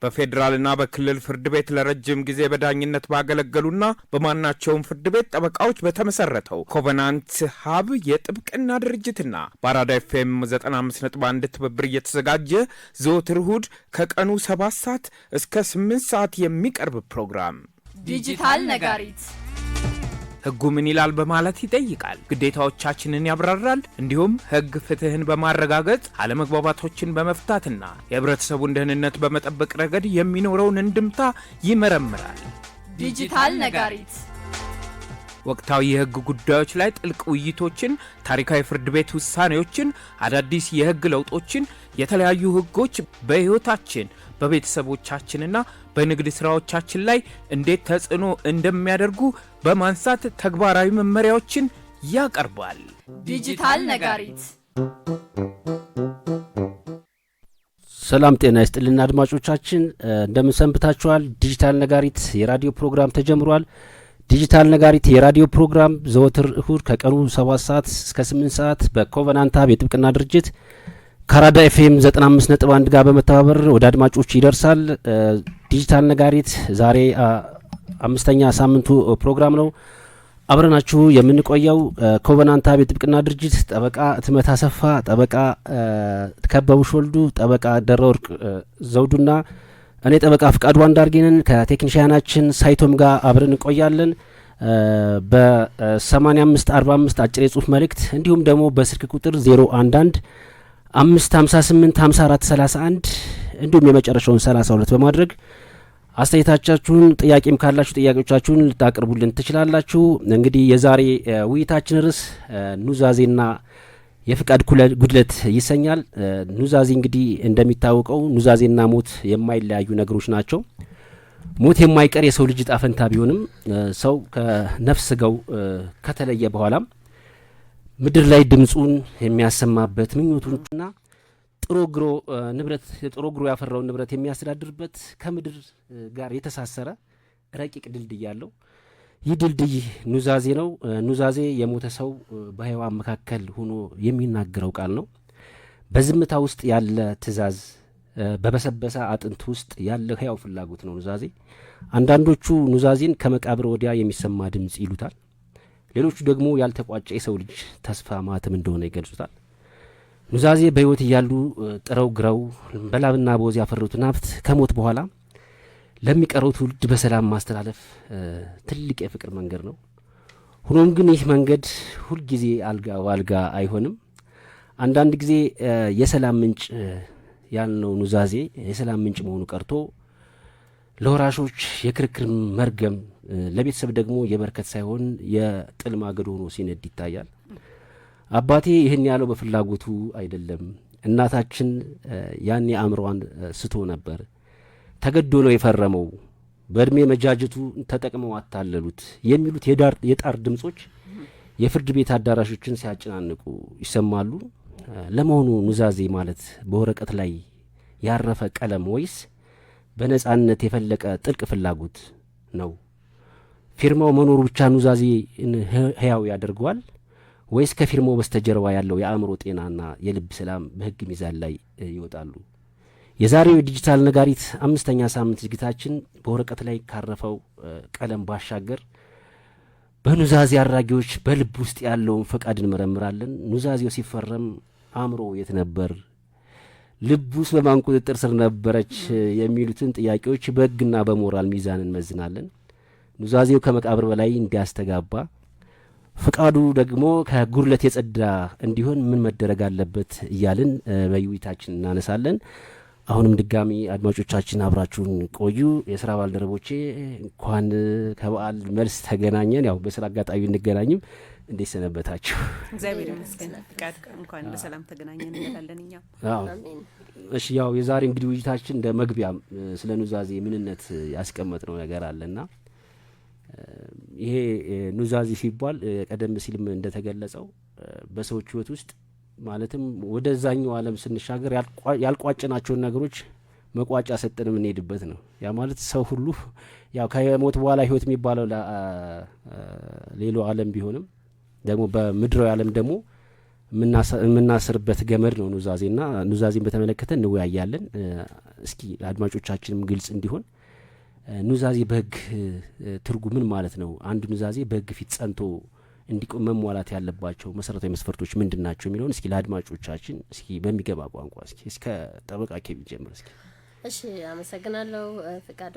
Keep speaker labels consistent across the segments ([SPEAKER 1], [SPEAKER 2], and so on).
[SPEAKER 1] በፌደራልና በክልል ፍርድ ቤት ለረጅም ጊዜ በዳኝነት ባገለገሉና በማናቸውም ፍርድ ቤት ጠበቃዎች በተመሰረተው ኮቨናንት ሀብ የጥብቅና ድርጅትና በአራዳ ኤፍኤም 95.1 ትብብር እየተዘጋጀ ዘወትር እሁድ ከቀኑ 7 ሰዓት እስከ 8 ሰዓት የሚቀርብ ፕሮግራም
[SPEAKER 2] ዲጂታል ነጋሪት
[SPEAKER 1] ህጉ ምን ይላል በማለት ይጠይቃል፣ ግዴታዎቻችንን ያብራራል፣ እንዲሁም ህግ ፍትህን በማረጋገጥ አለመግባባቶችን በመፍታትና የህብረተሰቡን ደህንነት በመጠበቅ ረገድ የሚኖረውን እንድምታ ይመረምራል።
[SPEAKER 2] ዲጂታል ነጋሪት
[SPEAKER 1] ወቅታዊ የህግ ጉዳዮች ላይ ጥልቅ ውይይቶችን፣ ታሪካዊ ፍርድ ቤት ውሳኔዎችን፣ አዳዲስ የህግ ለውጦችን፣ የተለያዩ ህጎች በህይወታችን በቤተሰቦቻችንና በንግድ ስራዎቻችን ላይ እንዴት ተጽዕኖ እንደሚያደርጉ በማንሳት ተግባራዊ መመሪያዎችን ያቀርባል።
[SPEAKER 2] ዲጂታል ነጋሪት።
[SPEAKER 3] ሰላም ጤና ይስጥልና አድማጮቻችን እንደምን ሰንብታችኋል? ዲጂታል ነጋሪት የራዲዮ ፕሮግራም ተጀምሯል። ዲጂታል ነጋሪት የራዲዮ ፕሮግራም ዘወትር እሁድ ከቀኑ 7 ሰዓት እስከ 8 ሰዓት በኮቨናንት ሀብ የጥብቅና ድርጅት ከአራዳ ኤፍኤም 95.1 ጋር በመተባበር ወደ አድማጮች ይደርሳል። ዲጂታል ነጋሪት ዛሬ 5ኛ ሳምንቱ ፕሮግራም ነው። አብረናችሁ የምንቆየው ኮቨናንት ሀብ የጥብቅና ድርጅት ጠበቃ እትመት አሰፋ፣ ጠበቃ ከበቡሽ ወልዱ፣ ጠበቃ ደረወርቅ ዘውዱና እኔ ጠበቃ ፍቃዱ አንዳርጌንን ከቴክኒሽያናችን ሳይቶም ጋር አብረን እንቆያለን። በ8545 አጭር የጽሁፍ መልእክት እንዲሁም ደግሞ በስልክ ቁጥር 011 558 54 31 እንዲሁም የመጨረሻውን 32 በማድረግ አስተያየታችሁን ጥያቄም ካላችሁ ጥያቄዎቻችሁን ልታቀርቡልን ትችላላችሁ። እንግዲህ የዛሬ ውይይታችን ርዕስ ኑዛዜና የፍቃድ ጉድለት ይሰኛል። ኑዛዜ እንግዲህ እንደሚታወቀው ኑዛዜና ሞት የማይለያዩ ነገሮች ናቸው። ሞት የማይቀር የሰው ልጅ ዕጣ ፈንታ ቢሆንም ሰው ከነፍስ ስጋው ከተለየ በኋላም ምድር ላይ ድምጹን የሚያሰማበት ምኞቱንና ጥሮ ግሮ ያፈራውን ንብረት የሚያስተዳድርበት ከምድር ጋር የተሳሰረ ረቂቅ ድልድይ አለው። ይህ ድልድይ ኑዛዜ ነው። ኑዛዜ የሞተ ሰው በሕያዋን መካከል ሆኖ የሚናገረው ቃል ነው። በዝምታ ውስጥ ያለ ትእዛዝ፣ በበሰበሰ አጥንት ውስጥ ያለ ሕያው ፍላጎት ነው ኑዛዜ። አንዳንዶቹ ኑዛዜን ከመቃብር ወዲያ የሚሰማ ድምጽ ይሉታል። ሌሎቹ ደግሞ ያልተቋጨ የሰው ልጅ ተስፋ ማተም እንደሆነ ይገልጹታል። ኑዛዜ በሕይወት እያሉ ጥረው ግረው በላብና በወዝ ያፈሩትን ሀብት ከሞት በኋላ ለሚቀረው ትውልድ በሰላም ማስተላለፍ ትልቅ የፍቅር መንገድ ነው። ሆኖም ግን ይህ መንገድ ሁልጊዜ አልጋ ዋልጋ አይሆንም። አንዳንድ ጊዜ የሰላም ምንጭ ያልነው ኑዛዜ የሰላም ምንጭ መሆኑ ቀርቶ ለወራሾች የክርክር መርገም፣ ለቤተሰብ ደግሞ የበረከት ሳይሆን የጥል ማገዶ ሆኖ ሲነድ ይታያል። አባቴ ይህን ያለው በፍላጎቱ አይደለም፣ እናታችን ያኔ አእምሮዋን ስቶ ነበር፣ ተገዶ ነው የፈረመው፣ በእድሜ መጃጀቱ ተጠቅመው አታለሉት የሚሉት የጣር ድምጾች የፍርድ ቤት አዳራሾችን ሲያጨናንቁ ይሰማሉ። ለመሆኑ ኑዛዜ ማለት በወረቀት ላይ ያረፈ ቀለም ወይስ በነጻነት የፈለቀ ጥልቅ ፍላጎት ነው? ፊርማው መኖሩ ብቻ ኑዛዜ ሕያው ያደርገዋል ወይስ ከፊርማው በስተጀርባ ያለው የአእምሮ ጤናና የልብ ሰላም በሕግ ሚዛን ላይ ይወጣሉ? የዛሬው የዲጂታል ነጋሪት 5ኛ ሳምንት ዝግታችን በወረቀት ላይ ካረፈው ቀለም ባሻገር በኑዛዜ አድራጊዎች በልብ ውስጥ ያለውን ፈቃድ እንመረምራለን። ኑዛዜው ሲፈረም አእምሮ የት ነበር? ልብ ውስጥ በማን ቁጥጥር ስር ነበረች? የሚሉትን ጥያቄዎች በሕግና በሞራል ሚዛን እንመዝናለን። ኑዛዜው ከመቃብር በላይ እንዲያስተጋባ፣ ፈቃዱ ደግሞ ከጉድለት የጸዳ እንዲሆን ምን መደረግ አለበት እያልን በውይይታችን እናነሳለን። አሁንም ድጋሚ አድማጮቻችን አብራችሁን ቆዩ። የስራ ባልደረቦቼ እንኳን ከበዓል መልስ ተገናኘን። ያው በስራ አጋጣሚ እንገናኝም። እንዴት ሰነበታችሁ?
[SPEAKER 4] እግዚአብሔር ይመስገን። ፍቃድ እንኳን በሰላም ተገናኘን እንላለን እኛ።
[SPEAKER 3] እሺ፣ ያው የዛሬ እንግዲህ ውይይታችን እንደ መግቢያ ስለ ኑዛዜ ምንነት ያስቀመጥነው ነገር አለና ይሄ ኑዛዜ ሲባል ቀደም ሲልም እንደተገለጸው በሰዎች ሕይወት ውስጥ ማለትም ወደዛኛው ዓለም ስንሻገር ያልቋጨናቸውን ነገሮች መቋጫ ሰጠን የምንሄድበት ነው። ያ ማለት ሰው ሁሉ ያው ከሞት በኋላ ሕይወት የሚባለው ሌላው ዓለም ቢሆንም ደግሞ በምድራዊ ዓለም ደግሞ የምናስርበት ገመድ ነው ኑዛዜና ኑዛዜን በተመለከተ እንወያያለን። እስኪ አድማጮቻችንም ግልጽ እንዲሆን ኑዛዜ በህግ ትርጉም ምን ማለት ነው? አንድ ኑዛዜ በህግ ፊት ጸንቶ እንዲቆም መሟላት ያለባቸው መሰረታዊ መስፈርቶች ምንድናቸው የሚለውን እስኪ ለአድማጮቻችን እስኪ በሚገባ ቋንቋ እስከ ጠበቃ ከቢ ጀምር እስኪ።
[SPEAKER 5] እሺ አመሰግናለሁ ፍቃዱ።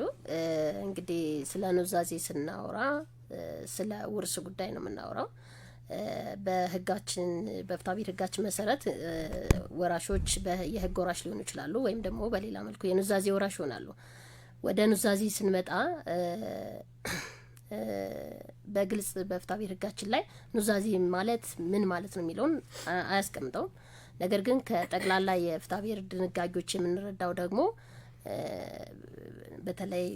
[SPEAKER 5] እንግዲህ ስለ ኑዛዜ ስናወራ ስለ ውርስ ጉዳይ ነው የምናወራው። በህጋችን በፍትሐብሔር ህጋችን መሰረት ወራሾች የህግ ወራሽ ሊሆኑ ይችላሉ ወይም ደግሞ በሌላ መልኩ የኑዛዜ ወራሽ ይሆናሉ። ወደ ኑዛዜ ስንመጣ በግልጽ በፍትሐብሔር ህጋችን ላይ ኑዛዜ ማለት ምን ማለት ነው የሚለውን አያስቀምጠውም። ነገር ግን ከጠቅላላ የፍትሐብሔር ድንጋጌዎች የምንረዳው ደግሞ በተለይ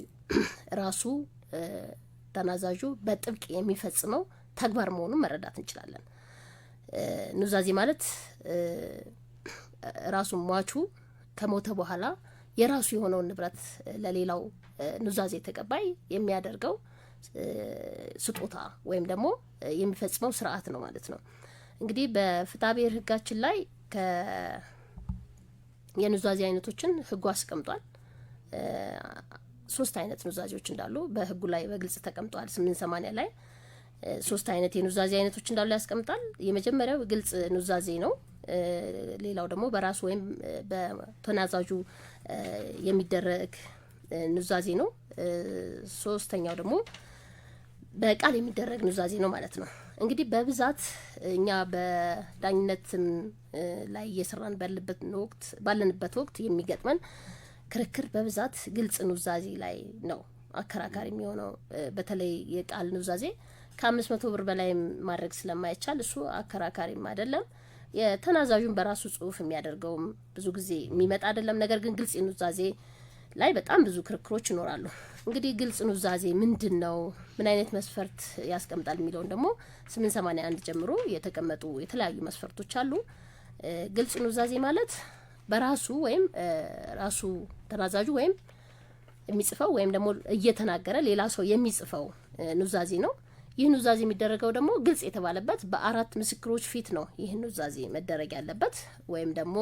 [SPEAKER 5] ራሱ ተናዛዡ በጥብቅ የሚፈጽመው ተግባር መሆኑን መረዳት እንችላለን። ኑዛዜ ማለት ራሱ ሟቹ ከሞተ በኋላ የራሱ የሆነውን ንብረት ለሌላው ኑዛዜ ተቀባይ የሚያደርገው ስጦታ ወይም ደግሞ የሚፈጽመው ስርዓት ነው ማለት ነው። እንግዲህ በፍትሐብሔር ህጋችን ላይ የኑዛዜ አይነቶችን ህጉ አስቀምጧል። 3 አይነት ኑዛዜዎች እንዳሉ በህጉ ላይ በግልጽ ተቀምጧል። 880 ላይ 3 አይነት የኑዛዜ አይነቶች እንዳሉ ያስቀምጣል። የመጀመሪያው ግልጽ ኑዛዜ ነው። ሌላው ደግሞ በራሱ ወይም በተናዛዡ የሚደረግ ኑዛዜ ነው። ሶስተኛው ደግሞ በቃል የሚደረግ ኑዛዜ ነው ማለት ነው። እንግዲህ በብዛት እኛ በዳኝነትም ላይ እየሰራን ባለንበት ወቅት የሚገጥመን ክርክር በብዛት ግልጽ ኑዛዜ ላይ ነው አከራካሪ የሚሆነው። በተለይ የቃል ኑዛዜ ከ500 ብር በላይ ማድረግ ስለማይቻል እሱ አከራካሪም አይደለም። የተናዛዡን በራሱ ጽሁፍ የሚያደርገውም ብዙ ጊዜ የሚመጣ አይደለም። ነገር ግን ግልጽ ኑዛዜ ላይ በጣም ብዙ ክርክሮች ይኖራሉ። እንግዲህ ግልጽ ኑዛዜ ምንድነው? ምን አይነት መስፈርት ያስቀምጣል የሚለውን ደግሞ 881 ጀምሮ የተቀመጡ የተለያዩ መስፈርቶች አሉ። ግልጽ ኑዛዜ ማለት በራሱ ወይም ራሱ ተናዛዡ ወይም የሚጽፈው ወይም ደግሞ እየተናገረ ሌላ ሰው የሚጽፈው ኑዛዜ ነው። ይህ ኑዛዜ የሚደረገው ደግሞ ግልጽ የተባለበት በ4 ምስክሮች ፊት ነው። ይህ ኑዛዜ መደረግ ያለበት ወይም ደግሞ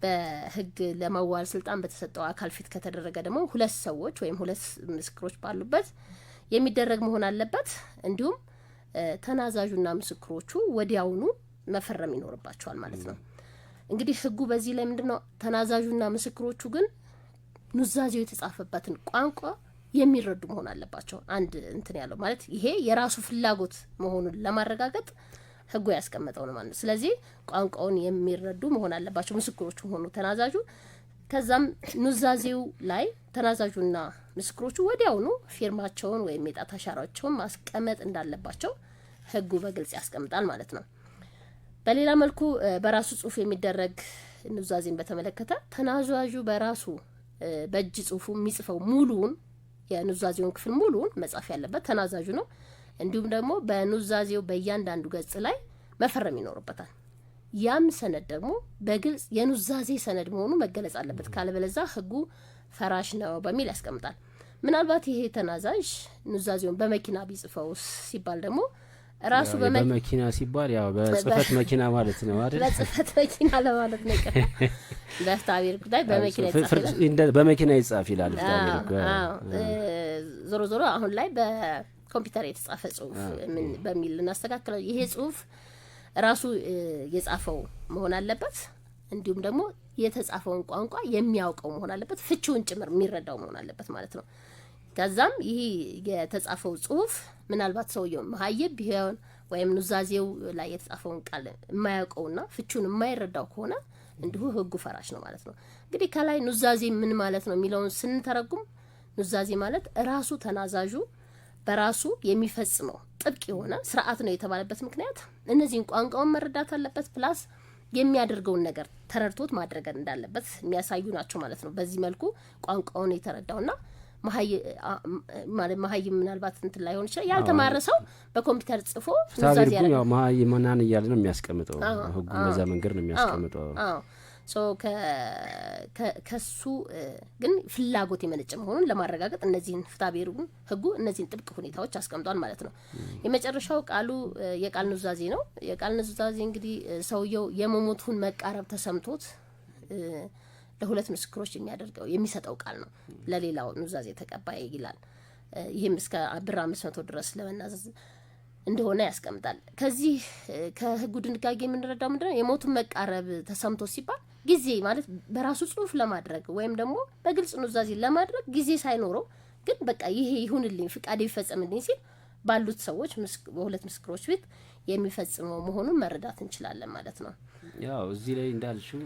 [SPEAKER 5] በህግ ለማዋል ስልጣን በተሰጠው አካል ፊት ከተደረገ ደግሞ 2 ሰዎች ወይም 2 ምስክሮች ባሉበት የሚደረግ መሆን አለበት። እንዲሁም ተናዛዡና ምስክሮቹ ወዲያውኑ መፈረም ይኖርባቸዋል ማለት ነው። እንግዲህ ህጉ በዚህ ላይ ምንድነው? ተናዛዡና ምስክሮቹ ግን ኑዛዜው የተጻፈበትን ቋንቋ የሚረዱ መሆን አለባቸው። አንድ እንትን ያለው ማለት ይሄ የራሱ ፍላጎት መሆኑን ለማረጋገጥ ህጉ ያስቀመጠው ነው ማለት ነው። ስለዚህ ቋንቋውን የሚረዱ መሆን አለባቸው ምስክሮቹ ሆኑ ተናዛዡ። ከዛም ኑዛዜው ላይ ተናዛዡና ምስክሮቹ ወዲያውኑ ፊርማቸውን ወይም የጣት አሻራቸውን ማስቀመጥ እንዳለባቸው ህጉ በግልጽ ያስቀምጣል ማለት ነው። በሌላ መልኩ በራሱ ጽሁፍ የሚደረግ ኑዛዜን በተመለከተ ተናዛዡ በራሱ በእጅ ጽሁፉ የሚጽፈው ሙሉውን የኑዛዜውን ክፍል ሙሉውን መጻፍ ያለበት ተናዛዡ ነው። እንዲሁም ደግሞ በኑዛዜው በእያንዳንዱ ገጽ ላይ መፈረም ይኖርበታል። ያም ሰነድ ደግሞ በግልጽ የኑዛዜ ሰነድ መሆኑ መገለጽ አለበት። ካለበለዚያ ህጉ ፈራሽ ነው በሚል ያስቀምጣል። ምናልባት ይሄ ተናዛዥ ኑዛዜውን በመኪና ቢጽፈው ሲባል ደግሞ ራሱ
[SPEAKER 3] በመኪና ሲባል ያው በጽፈት መኪና ማለት ነው አይደል?
[SPEAKER 5] በጽፈት መኪና ለማለት ነው። በፍትሐብሔር ጉዳይ
[SPEAKER 3] በመኪና ይጻፍ ይላል ፍትሐብሔር።
[SPEAKER 5] ዞሮ ዞሮ አሁን ላይ በኮምፒውተር የተጻፈ ጽሁፍ ምን በሚል እናስተካክለው። ይሄ ጽሁፍ ራሱ የጻፈው መሆን አለበት። እንዲሁም ደግሞ የተጻፈውን ቋንቋ የሚያውቀው መሆን አለበት። ፍቺውን ጭምር የሚረዳው መሆን አለበት ማለት ነው። ከዛም ይሄ የተጻፈው ጽሁፍ ምናልባት ሰውየው መሀይብ ቢሆን ወይም ኑዛዜው ላይ የተጻፈውን ቃል የማያውቀውና ፍቺውን የማይረዳው ከሆነ እንዲሁ ህጉ ፈራሽ ነው ማለት ነው። እንግዲህ ከላይ ኑዛዜ ምን ማለት ነው የሚለውን ስንተረጉም ኑዛዜ ማለት ራሱ ተናዛዡ በራሱ የሚፈጽመው ጥብቅ የሆነ ስርዓት ነው የተባለበት ምክንያት እነዚህን ቋንቋውን መረዳት አለበት ፕላስ የሚያደርገውን ነገር ተረድቶት ማድረግ እንዳለበት የሚያሳዩ ናቸው ማለት ነው። በዚህ መልኩ ቋንቋውን የተረዳውና መሀይም ምናልባት እንትን ላይሆን ይችላል ያልተማረ ሰው በኮምፒውተር ጽፎ
[SPEAKER 3] ኑዛዜ ያለው መሀይም ማናን እያለ ነው የሚያስቀምጠው ህጉ በዛ መንገድ ነው የሚያስቀምጠው።
[SPEAKER 5] ሶ ከሱ ግን ፍላጎት የመነጨ መሆኑን ለማረጋገጥ እነዚህን ፍትሐብሔሩ ህጉ እነዚህን ጥብቅ ሁኔታዎች አስቀምጧል ማለት ነው። የመጨረሻው ቃሉ የቃል ኑዛዜ ነው። የቃል ኑዛዜ እንግዲህ ሰውየው የመሞቱን መቃረብ ተሰምቶት ለሁለት ምስክሮች የሚሰጠው ቃል ነው። ለሌላው ኑዛዜ ተቀባይ ይላል። ይህም እስከ ብር 500 ድረስ ለመናዘዝ እንደሆነ ያስቀምጣል። ከዚህ ከህጉ ድንጋጌ የምንረዳው ምንድነው? የሞቱን መቃረብ ተሰምቶ ሲባል ጊዜ ማለት በራሱ ጽሁፍ ለማድረግ ወይም ደግሞ በግልጽ ኑዛዜ ለማድረግ ጊዜ ሳይኖረው ግን በቃ ይሄ ይሁንልኝ ፍቃድ ይፈጸምልኝ ሲል ባሉት ሰዎች በሁለት ምስክሮች ፊት የሚፈጽመው መሆኑን መረዳት እንችላለን ማለት ነው።
[SPEAKER 3] ያው እዚህ ላይ እንዳልሽው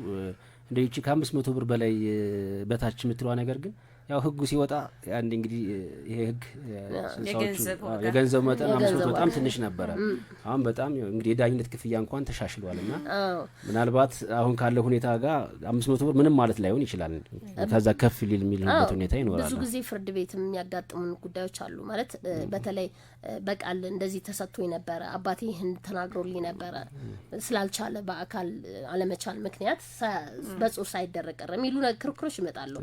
[SPEAKER 3] እንደይቺ ከ500 ብር በላይ በታች የምትለዋ ነገር ግን ያው ህጉ ሲወጣ አንድ እንግዲህ ይሄ ህግ የገንዘብ መጠን 500 በጣም ትንሽ ነበረ። አሁን በጣም እንግዲህ የዳኝነት ክፍያ እንኳን ተሻሽሏልና ምናልባት አሁን ካለው ሁኔታ ጋር 500 ብር ምንም ማለት ላይሆን ይችላል። ከዛ ከፍ ሊል የሚልበት ሁኔታ ይኖራል።
[SPEAKER 5] ብዙ ጊዜ ፍርድ ቤትም የሚያጋጥሙን ጉዳዮች አሉ ማለት በተለይ በቃል እንደዚህ ተሰጥቶኝ ነበረ አባቴ ይህን ተናግሮልኝ ነበረ ስላልቻለ በአካል አለመቻል ምክንያት በጽሁፍ ሳይደረግ ቀረ የሚሉ ክርክሮች ይመጣሉ።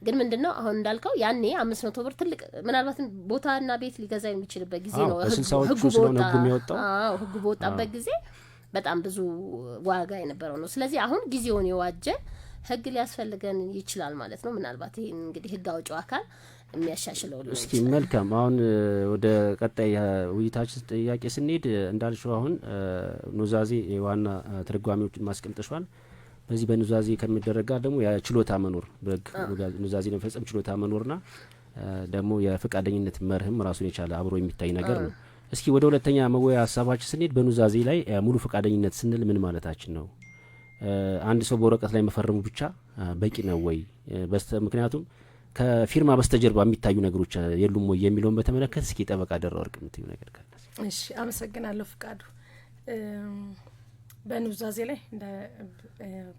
[SPEAKER 5] ግን ምንድነው አሁን እንዳልከው ያኔ 500 ብር ትልቅ ምናልባት ቦታና ቤት ሊገዛ የሚችልበት ጊዜ ነው። ህጉ በወጣበት ጊዜ በጣም ብዙ ዋጋ የነበረው ነው። ስለዚህ አሁን ጊዜውን የዋጀ ህግ ሊያስፈልገን ይችላል ማለት ነው። ምናልባት ይሄን እንግዲህ ህግ አውጪው አካል የሚያሻሽለው ነው።
[SPEAKER 3] እስኪ መልካም አሁን ወደ ቀጣይ ውይይታችን ጥያቄ ስንሄድ እንዳልሽው አሁን ኑዛዜ የዋና ተርጓሚዎችን ማስቀምጠሻል። በዚህ በኑዛዜ ከሚደረጋ ደግሞ የችሎታ መኖር ኑዛዜ ለመፈጸም ችሎታ መኖርና ደግሞ የፈቃደኝነት መርህም ራሱን የቻለ አብሮ የሚታይ ነገር ነው። እስኪ ወደ ሁለተኛ መወያ ሀሳባችን ስንሄድ በኑዛዜ ላይ ሙሉ ፈቃደኝነት ስንል ምን ማለታችን ነው? አንድ ሰው በወረቀት ላይ መፈረሙ ብቻ በቂ ነው ወይ? ምክንያቱም ከፊርማ በስተጀርባ የሚታዩ ነገሮች የሉም ወይ የሚለውን በተመለከተ እስኪ ጠበቃ ደራ ወርቅ የምትዩ ነገር ካለ።
[SPEAKER 6] እሺ አመሰግናለሁ ፍቃዱ። በኑዛዜ ላይ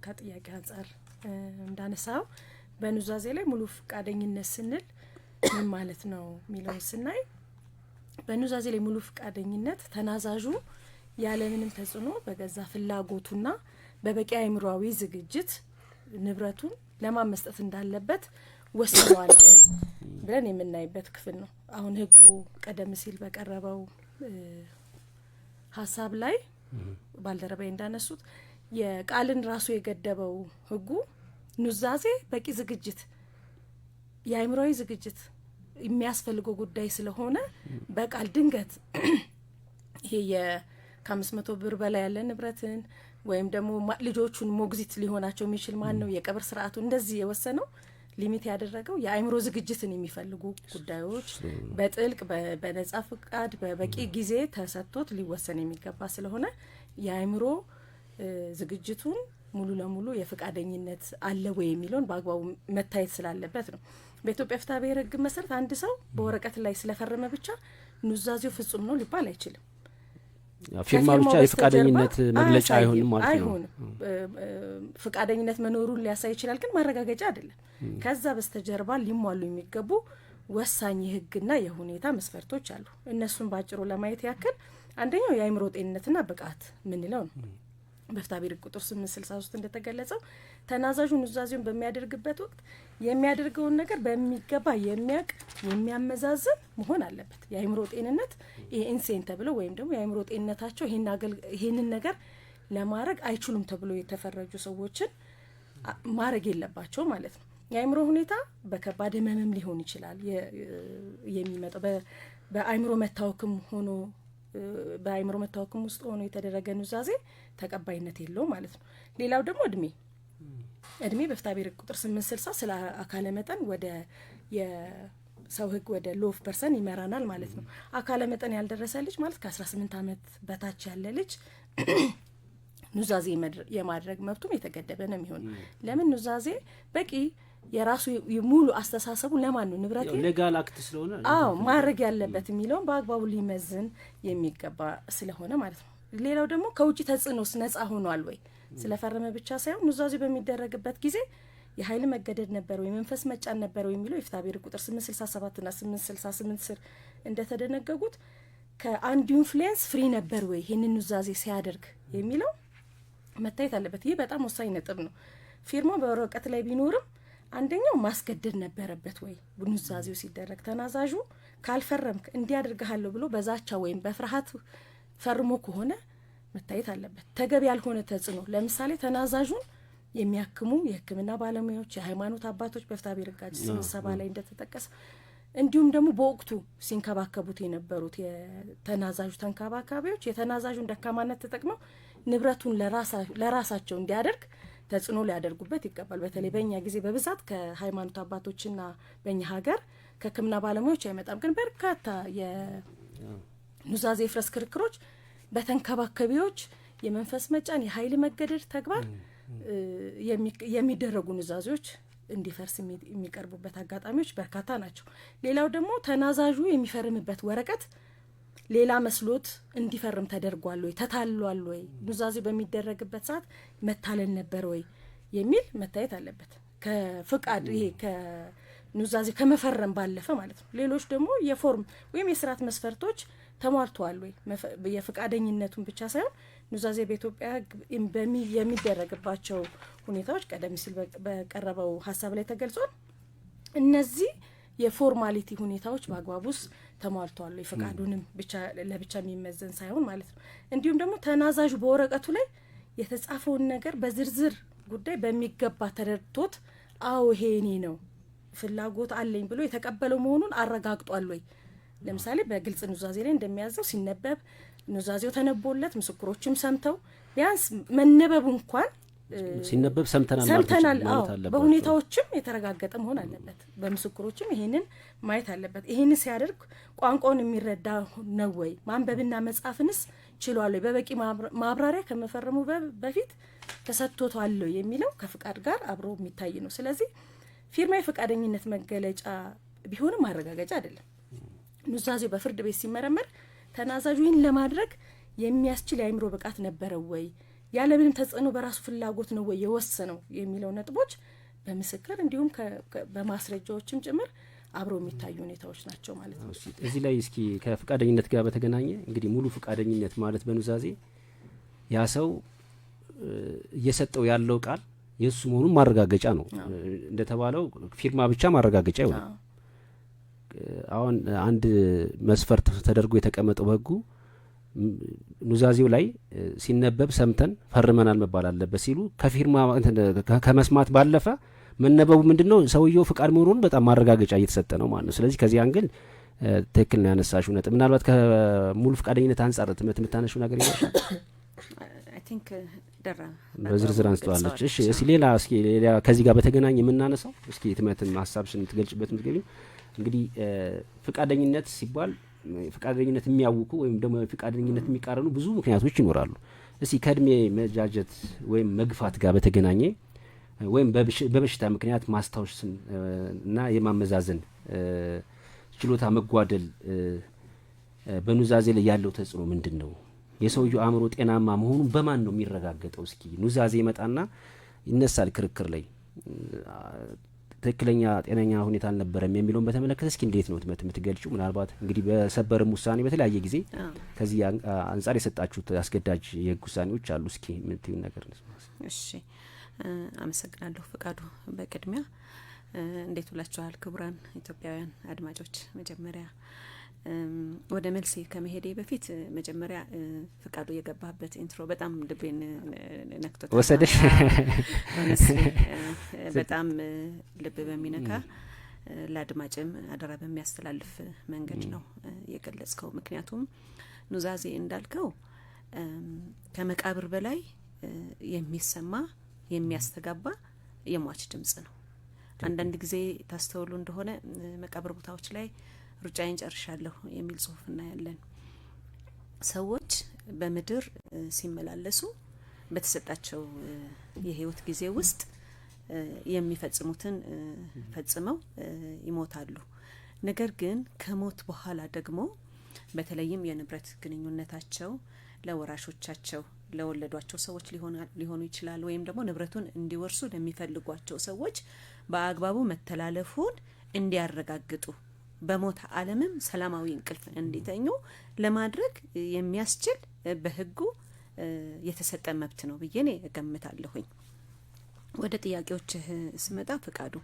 [SPEAKER 6] ከጥያቄ አንጻር እንዳነሳው በኑዛዜ ላይ ሙሉ ፈቃደኝነት ስንል ምን ማለት ነው የሚለው ስናይ በኑዛዜ ላይ ሙሉ ፈቃደኝነት ተናዛዡ ያለምንም ተጽዕኖ በገዛ ፍላጎቱና በበቂ አእምሮአዊ ዝግጅት ንብረቱን ለማን መስጠት እንዳለበት ወስኗል ብለን የምናይበት ክፍል ነው። አሁን ህጉ ቀደም ሲል በቀረበው ሀሳብ ላይ ባልደረባይ እንዳነሱት የቃልን ራሱ የገደበው ህጉ ኑዛዜ በቂ ዝግጅት የአእምሮአዊ ዝግጅት የሚያስፈልገው ጉዳይ ስለሆነ በቃል ድንገት ይሄ ከ500 ብር በላይ ያለ ንብረትን ወይም ደግሞ ልጆቹን ሞግዚት ሊሆናቸው የሚችል ማን ነው የቀብር ስርዓቱ እንደዚህ የወሰነው ሊሚት ያደረገው የአእምሮ ዝግጅትን የሚፈልጉ ጉዳዮች በጥልቅ በነጻ ፍቃድ በበቂ ጊዜ ተሰጥቶት ሊወሰን የሚገባ ስለሆነ የአእምሮ ዝግጅቱን ሙሉ ለሙሉ የፈቃደኝነት አለ ወይ የሚለውን በአግባቡ መታየት ስላለበት ነው። በኢትዮጵያ ፍትሐብሔር ህግ መሰረት አንድ ሰው በወረቀት ላይ ስለፈረመ ብቻ ኑዛዜው ፍጹም ነው ሊባል አይችልም።
[SPEAKER 3] ፊርማ ብቻ የፈቃደኝነት መግለጫ አይሆንም ማለት ነው።
[SPEAKER 6] ፈቃደኝነት መኖሩን ሊያሳይ ይችላል ግን ማረጋገጫ አይደለም። ከዛ በስተጀርባ ሊሟሉ የሚገቡ ወሳኝ የህግና የሁኔታ መስፈርቶች አሉ። እነሱን ባጭሩ ለማየት ያክል አንደኛው የአእምሮ ጤንነትና ብቃት ምንለው ነው። በፍትሐብሔር ቁጥር 863 እንደተገለጸው ተናዛዡ ኑዛዜውን በሚያደርግበት ወቅት የሚያደርገውን ነገር በሚገባ የሚያቅ የሚያመዛዝን መሆን አለበት። የአእምሮ ጤንነት ይሄ ኢንሴን ተብሎ ወይም ደግሞ የአእምሮ ጤንነታቸው ይሄንን ነገር ለማድረግ አይችሉም ተብሎ የተፈረጁ ሰዎችን ማድረግ የለባቸው ማለት ነው። የአእምሮ ሁኔታ በከባድ ህመምም ሊሆን ይችላል የሚመጣው በአእምሮ መታወክም ሆኖ በአእምሮ መታወክም ውስጥ ሆኖ የተደረገ ኑዛዜ ተቀባይነት የለው ማለት ነው። ሌላው ደግሞ እድሜ በፍትሐብሔር ቁጥር 860 ስለ አካለ መጠን ወደ የሰው ህግ ወደ ሎፍ ፐርሰን ይመራናል ማለት ነው። አካለ መጠን ያልደረሰ ልጅ ማለት ከ18 ዓመት በታች ያለ ልጅ ኑዛዜ የማድረግ መብቱም የተገደበ ነው የሚሆን። ለምን ኑዛዜ በቂ የራሱ ሙሉ አስተሳሰቡ ለማን ነው ንብረት
[SPEAKER 3] ሌጋል አክት ስለሆነ
[SPEAKER 6] ማድረግ ያለበት የሚለውን በአግባቡ ሊመዝን የሚገባ ስለሆነ ማለት ነው። ሌላው ደግሞ ከውጪ ተጽዕኖስ ነጻ ሆኗል ወይ ስለፈረመ ብቻ ሳይሆን ኑዛዜ በሚደረግበት ጊዜ የኃይል መገደድ ነበር ወይ መንፈስ መጫን ነበር ወይ የሚለው የፍትሐብሔር ቁጥር 867 እና 868 ስር እንደተደነገጉት ከአንድ ኢንፍሉዌንስ ፍሪ ነበር ወይ ይሄንን ኑዛዜ ሲያደርግ የሚለው መታየት አለበት። ይህ በጣም ወሳኝ ነጥብ ነው። ፊርማው በወረቀት ላይ ቢኖርም አንደኛው ማስገደድ ነበረበት ወይ ኑዛዜው ሲደረግ ተናዛዡ ካልፈረምክ እንዲያደርግሃለሁ ብሎ በዛቻ ወይም በፍርሃት ፈርሞ ከሆነ መታየት አለበት። ተገቢ ያልሆነ ተጽዕኖ ለምሳሌ ተናዛዡን የሚያክሙ የሕክምና ባለሙያዎች፣ የሃይማኖት አባቶች በፍትሐብሔር ሕጋችን ስብሰባ ላይ እንደተጠቀሰ እንዲሁም ደግሞ በወቅቱ ሲንከባከቡት የነበሩት የተናዛዡ ተንከባካቢዎች የተናዛዡን ደካማነት ተጠቅመው ንብረቱን ለራሳቸው እንዲያደርግ ተጽዕኖ ሊያደርጉበት ይገባል። በተለይ በእኛ ጊዜ በብዛት ከሃይማኖት አባቶችና በእኛ ሀገር ከሕክምና ባለሙያዎች አይመጣም። ግን በርካታ የኑዛዜ ፍረስ ክርክሮች በተንከባካቢዎች የመንፈስ መጫን፣ የኃይል መገደድ ተግባር የሚደረጉ ኑዛዜዎች እንዲፈርስ የሚቀርቡበት አጋጣሚዎች በርካታ ናቸው። ሌላው ደግሞ ተናዛዡ የሚፈርምበት ወረቀት ሌላ መስሎት እንዲፈርም ተደርጓል ወይ ተታልሏል ወይ ኑዛዜ በሚደረግበት ሰዓት መታለል ነበር ወይ የሚል መታየት አለበት። ከፍቃድ ይሄ ከኑዛዜ ከመፈረም ባለፈ ማለት ነው። ሌሎች ደግሞ የፎርም ወይም የስርዓት መስፈርቶች ተሟልተዋል ወይ የፍቃደኝነቱን ብቻ ሳይሆን ኑዛዜ በኢትዮጵያ የሚደረግባቸው ሁኔታዎች ቀደም ሲል በቀረበው ሀሳብ ላይ ተገልጿል። እነዚህ የፎርማሊቲ ሁኔታዎች በአግባቡስ ተሟልተዋል ወይ ፍቃዱንም ብቻ ለብቻ የሚመዘን ሳይሆን ማለት ነው። እንዲሁም ደግሞ ተናዛዡ በወረቀቱ ላይ የተጻፈውን ነገር በዝርዝር ጉዳይ በሚገባ ተረድቶት አዎ ይሄ እኔ ነው ፍላጎት አለኝ ብሎ የተቀበለው መሆኑን አረጋግጧል ወይ። ለምሳሌ በግልጽ ኑዛዜ ላይ እንደሚያዘው ሲነበብ ኑዛዜው ተነቦለት ምስክሮችም ሰምተው ቢያንስ መነበቡ እንኳን
[SPEAKER 3] ሲነበብ ሰምተናል ማለት አለበት።
[SPEAKER 6] በሁኔታዎችም የተረጋገጠ መሆን አለበት። በምስክሮችም ይሄንን ማየት አለበት። ይሄን ሲያደርግ ቋንቋውን የሚረዳ ነው ወይ ማንበብና መጻፍንስ ችሏል ወይ በበቂ ማብራሪያ ከመፈረሙ በፊት ተሰጥቶታል የሚለው ከፍቃድ ጋር አብሮ የሚታይ ነው። ስለዚህ ፊርማ የፈቃደኝነት መገለጫ ቢሆንም ማረጋገጫ አይደለም። ኑዛዜው በፍርድ ቤት ሲመረመር ተናዛዡ ይህን ለማድረግ የሚያስችል የአእምሮ ብቃት ነበረው ወይ ያለምንም ተጽዕኖ በራሱ ፍላጎት ነው ወይ የወሰነው የሚለው ነጥቦች በምስክር እንዲሁም በማስረጃዎችም ጭምር አብሮ የሚታዩ ሁኔታዎች ናቸው ማለት ነው።
[SPEAKER 3] እዚህ ላይ እስኪ ከፍቃደኝነት ጋር በተገናኘ እንግዲህ ሙሉ ፍቃደኝነት ማለት በኑዛዜ ያ ሰው እየሰጠው ያለው ቃል የሱ መሆኑን ማረጋገጫ ነው። እንደተባለው ፊርማ ብቻ ማረጋገጫ ይሆናል። አሁን አንድ መስፈርት ተደርጎ የተቀመጠው በሕጉ ኑዛዜው ላይ ሲነበብ ሰምተን ፈርመናል መባል አለበት ሲሉ ከፊርማ ከመስማት ባለፈ መነበቡ ምንድነው ሰውየው ፍቃድ መሆኑን በጣም ማረጋገጫ እየተሰጠ ነው ማለት ነው። ስለዚህ ከዚህ አንግል ትክክል ነው ያነሳሽው ነጥብ። ምናልባት ከሙሉ ፍቃደኝነት አንጻር የምታነሺው ነገር ይኖራል?
[SPEAKER 4] አይ ቲንክ ደራ
[SPEAKER 3] በዝርዝር አንስተዋለች። እሺ ሌላ ከዚህ ጋር በተገናኘ የምናነሳው እስኪ ትምህርትን ሀሳብሽን ትገልጭበት ምትገቢ እንግዲህ ፍቃደኝነት ሲባል ፍቃደኝነት የሚያውኩ ወይም ደግሞ ፍቃደኝነት የሚቃረኑ ብዙ ምክንያቶች ይኖራሉ። እስኪ ከእድሜ መጃጀት ወይም መግፋት ጋር በተገናኘ ወይም በበሽታ ምክንያት ማስታወስን እና የማመዛዘን ችሎታ መጓደል በኑዛዜ ላይ ያለው ተጽዕኖ ምንድን ነው? የሰውየው አእምሮ ጤናማ መሆኑን በማን ነው የሚረጋገጠው? እስኪ ኑዛዜ ይመጣና ይነሳል ክርክር ላይ ትክክለኛ ጤነኛ ሁኔታ አልነበረም የሚለውን በተመለከተ እስኪ እንዴት ነው የምትገልጪው? ምናልባት እንግዲህ በሰበርም ውሳኔ በተለያየ ጊዜ ከዚህ አንጻር የሰጣችሁት አስገዳጅ የህግ ውሳኔዎች አሉ። እስኪ የምትይው ነገር ነው።
[SPEAKER 4] እሺ አመሰግናለሁ ፍቃዱ። በቅድሚያ እንዴት ውላችኋል ክቡራን ኢትዮጵያውያን አድማጮች? መጀመሪያ ወደ መልሴ ከመሄዴ በፊት መጀመሪያ ፍቃዱ የገባበት ኢንትሮ በጣም ልቤን ነክቶታል።
[SPEAKER 3] ወሰደሽ
[SPEAKER 4] በጣም ልብ በሚነካ ለአድማጭም አደራ በሚያስተላልፍ መንገድ ነው የገለጽከው። ምክንያቱም ኑዛዜ እንዳልከው ከመቃብር በላይ የሚሰማ የሚያስተጋባ የሟች ድምጽ ነው። አንዳንድ ጊዜ ታስተውሉ እንደሆነ መቃብር ቦታዎች ላይ ሩጫዬን ጨርሻለሁ የሚል ጽሁፍ እናያለን። ሰዎች በምድር ሲመላለሱ በተሰጣቸው የህይወት ጊዜ ውስጥ የሚፈጽሙትን ፈጽመው ይሞታሉ። ነገር ግን ከሞት በኋላ ደግሞ በተለይም የንብረት ግንኙነታቸው ለወራሾቻቸው ለወለዷቸው ሰዎች ሊሆኑ ይችላል ወይም ደግሞ ንብረቱን እንዲወርሱ ለሚፈልጓቸው ሰዎች በአግባቡ መተላለፉን እንዲያረጋግጡ በሞት ዓለምም ሰላማዊ እንቅልፍ እንዲተኙ ለማድረግ የሚያስችል በህጉ የተሰጠ መብት ነው ብዬ እኔ እገምታለሁኝ። ወደ ጥያቄዎችህ ስመጣ ፍቃዱ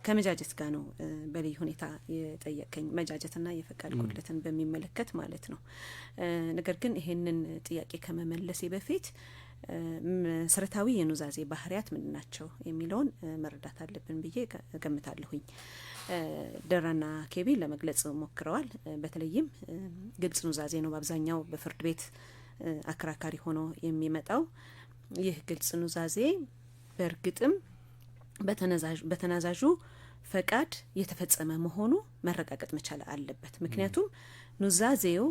[SPEAKER 4] ከመጃጀት ጋር ነው በልዩ ሁኔታ የጠየቀኝ መጃጀትና የፈቃድ ጉድለትን በሚመለከት ማለት ነው። ነገር ግን ይሄንን ጥያቄ ከመመለሴ በፊት መሰረታዊ የኑዛዜ ባህሪያት ምን ናቸው የሚለውን መረዳት አለብን ብዬ ገምታለሁኝ። ደራና ኬቢ ለመግለጽ ሞክረዋል። በተለይም ግልጽ ኑዛዜ ነው በአብዛኛው በፍርድ ቤት አከራካሪ ሆኖ የሚመጣው። ይህ ግልጽ ኑዛዜ በእርግጥም በተናዛዡ ፈቃድ የተፈጸመ መሆኑ መረጋገጥ መቻል አለበት። ምክንያቱም ኑዛዜው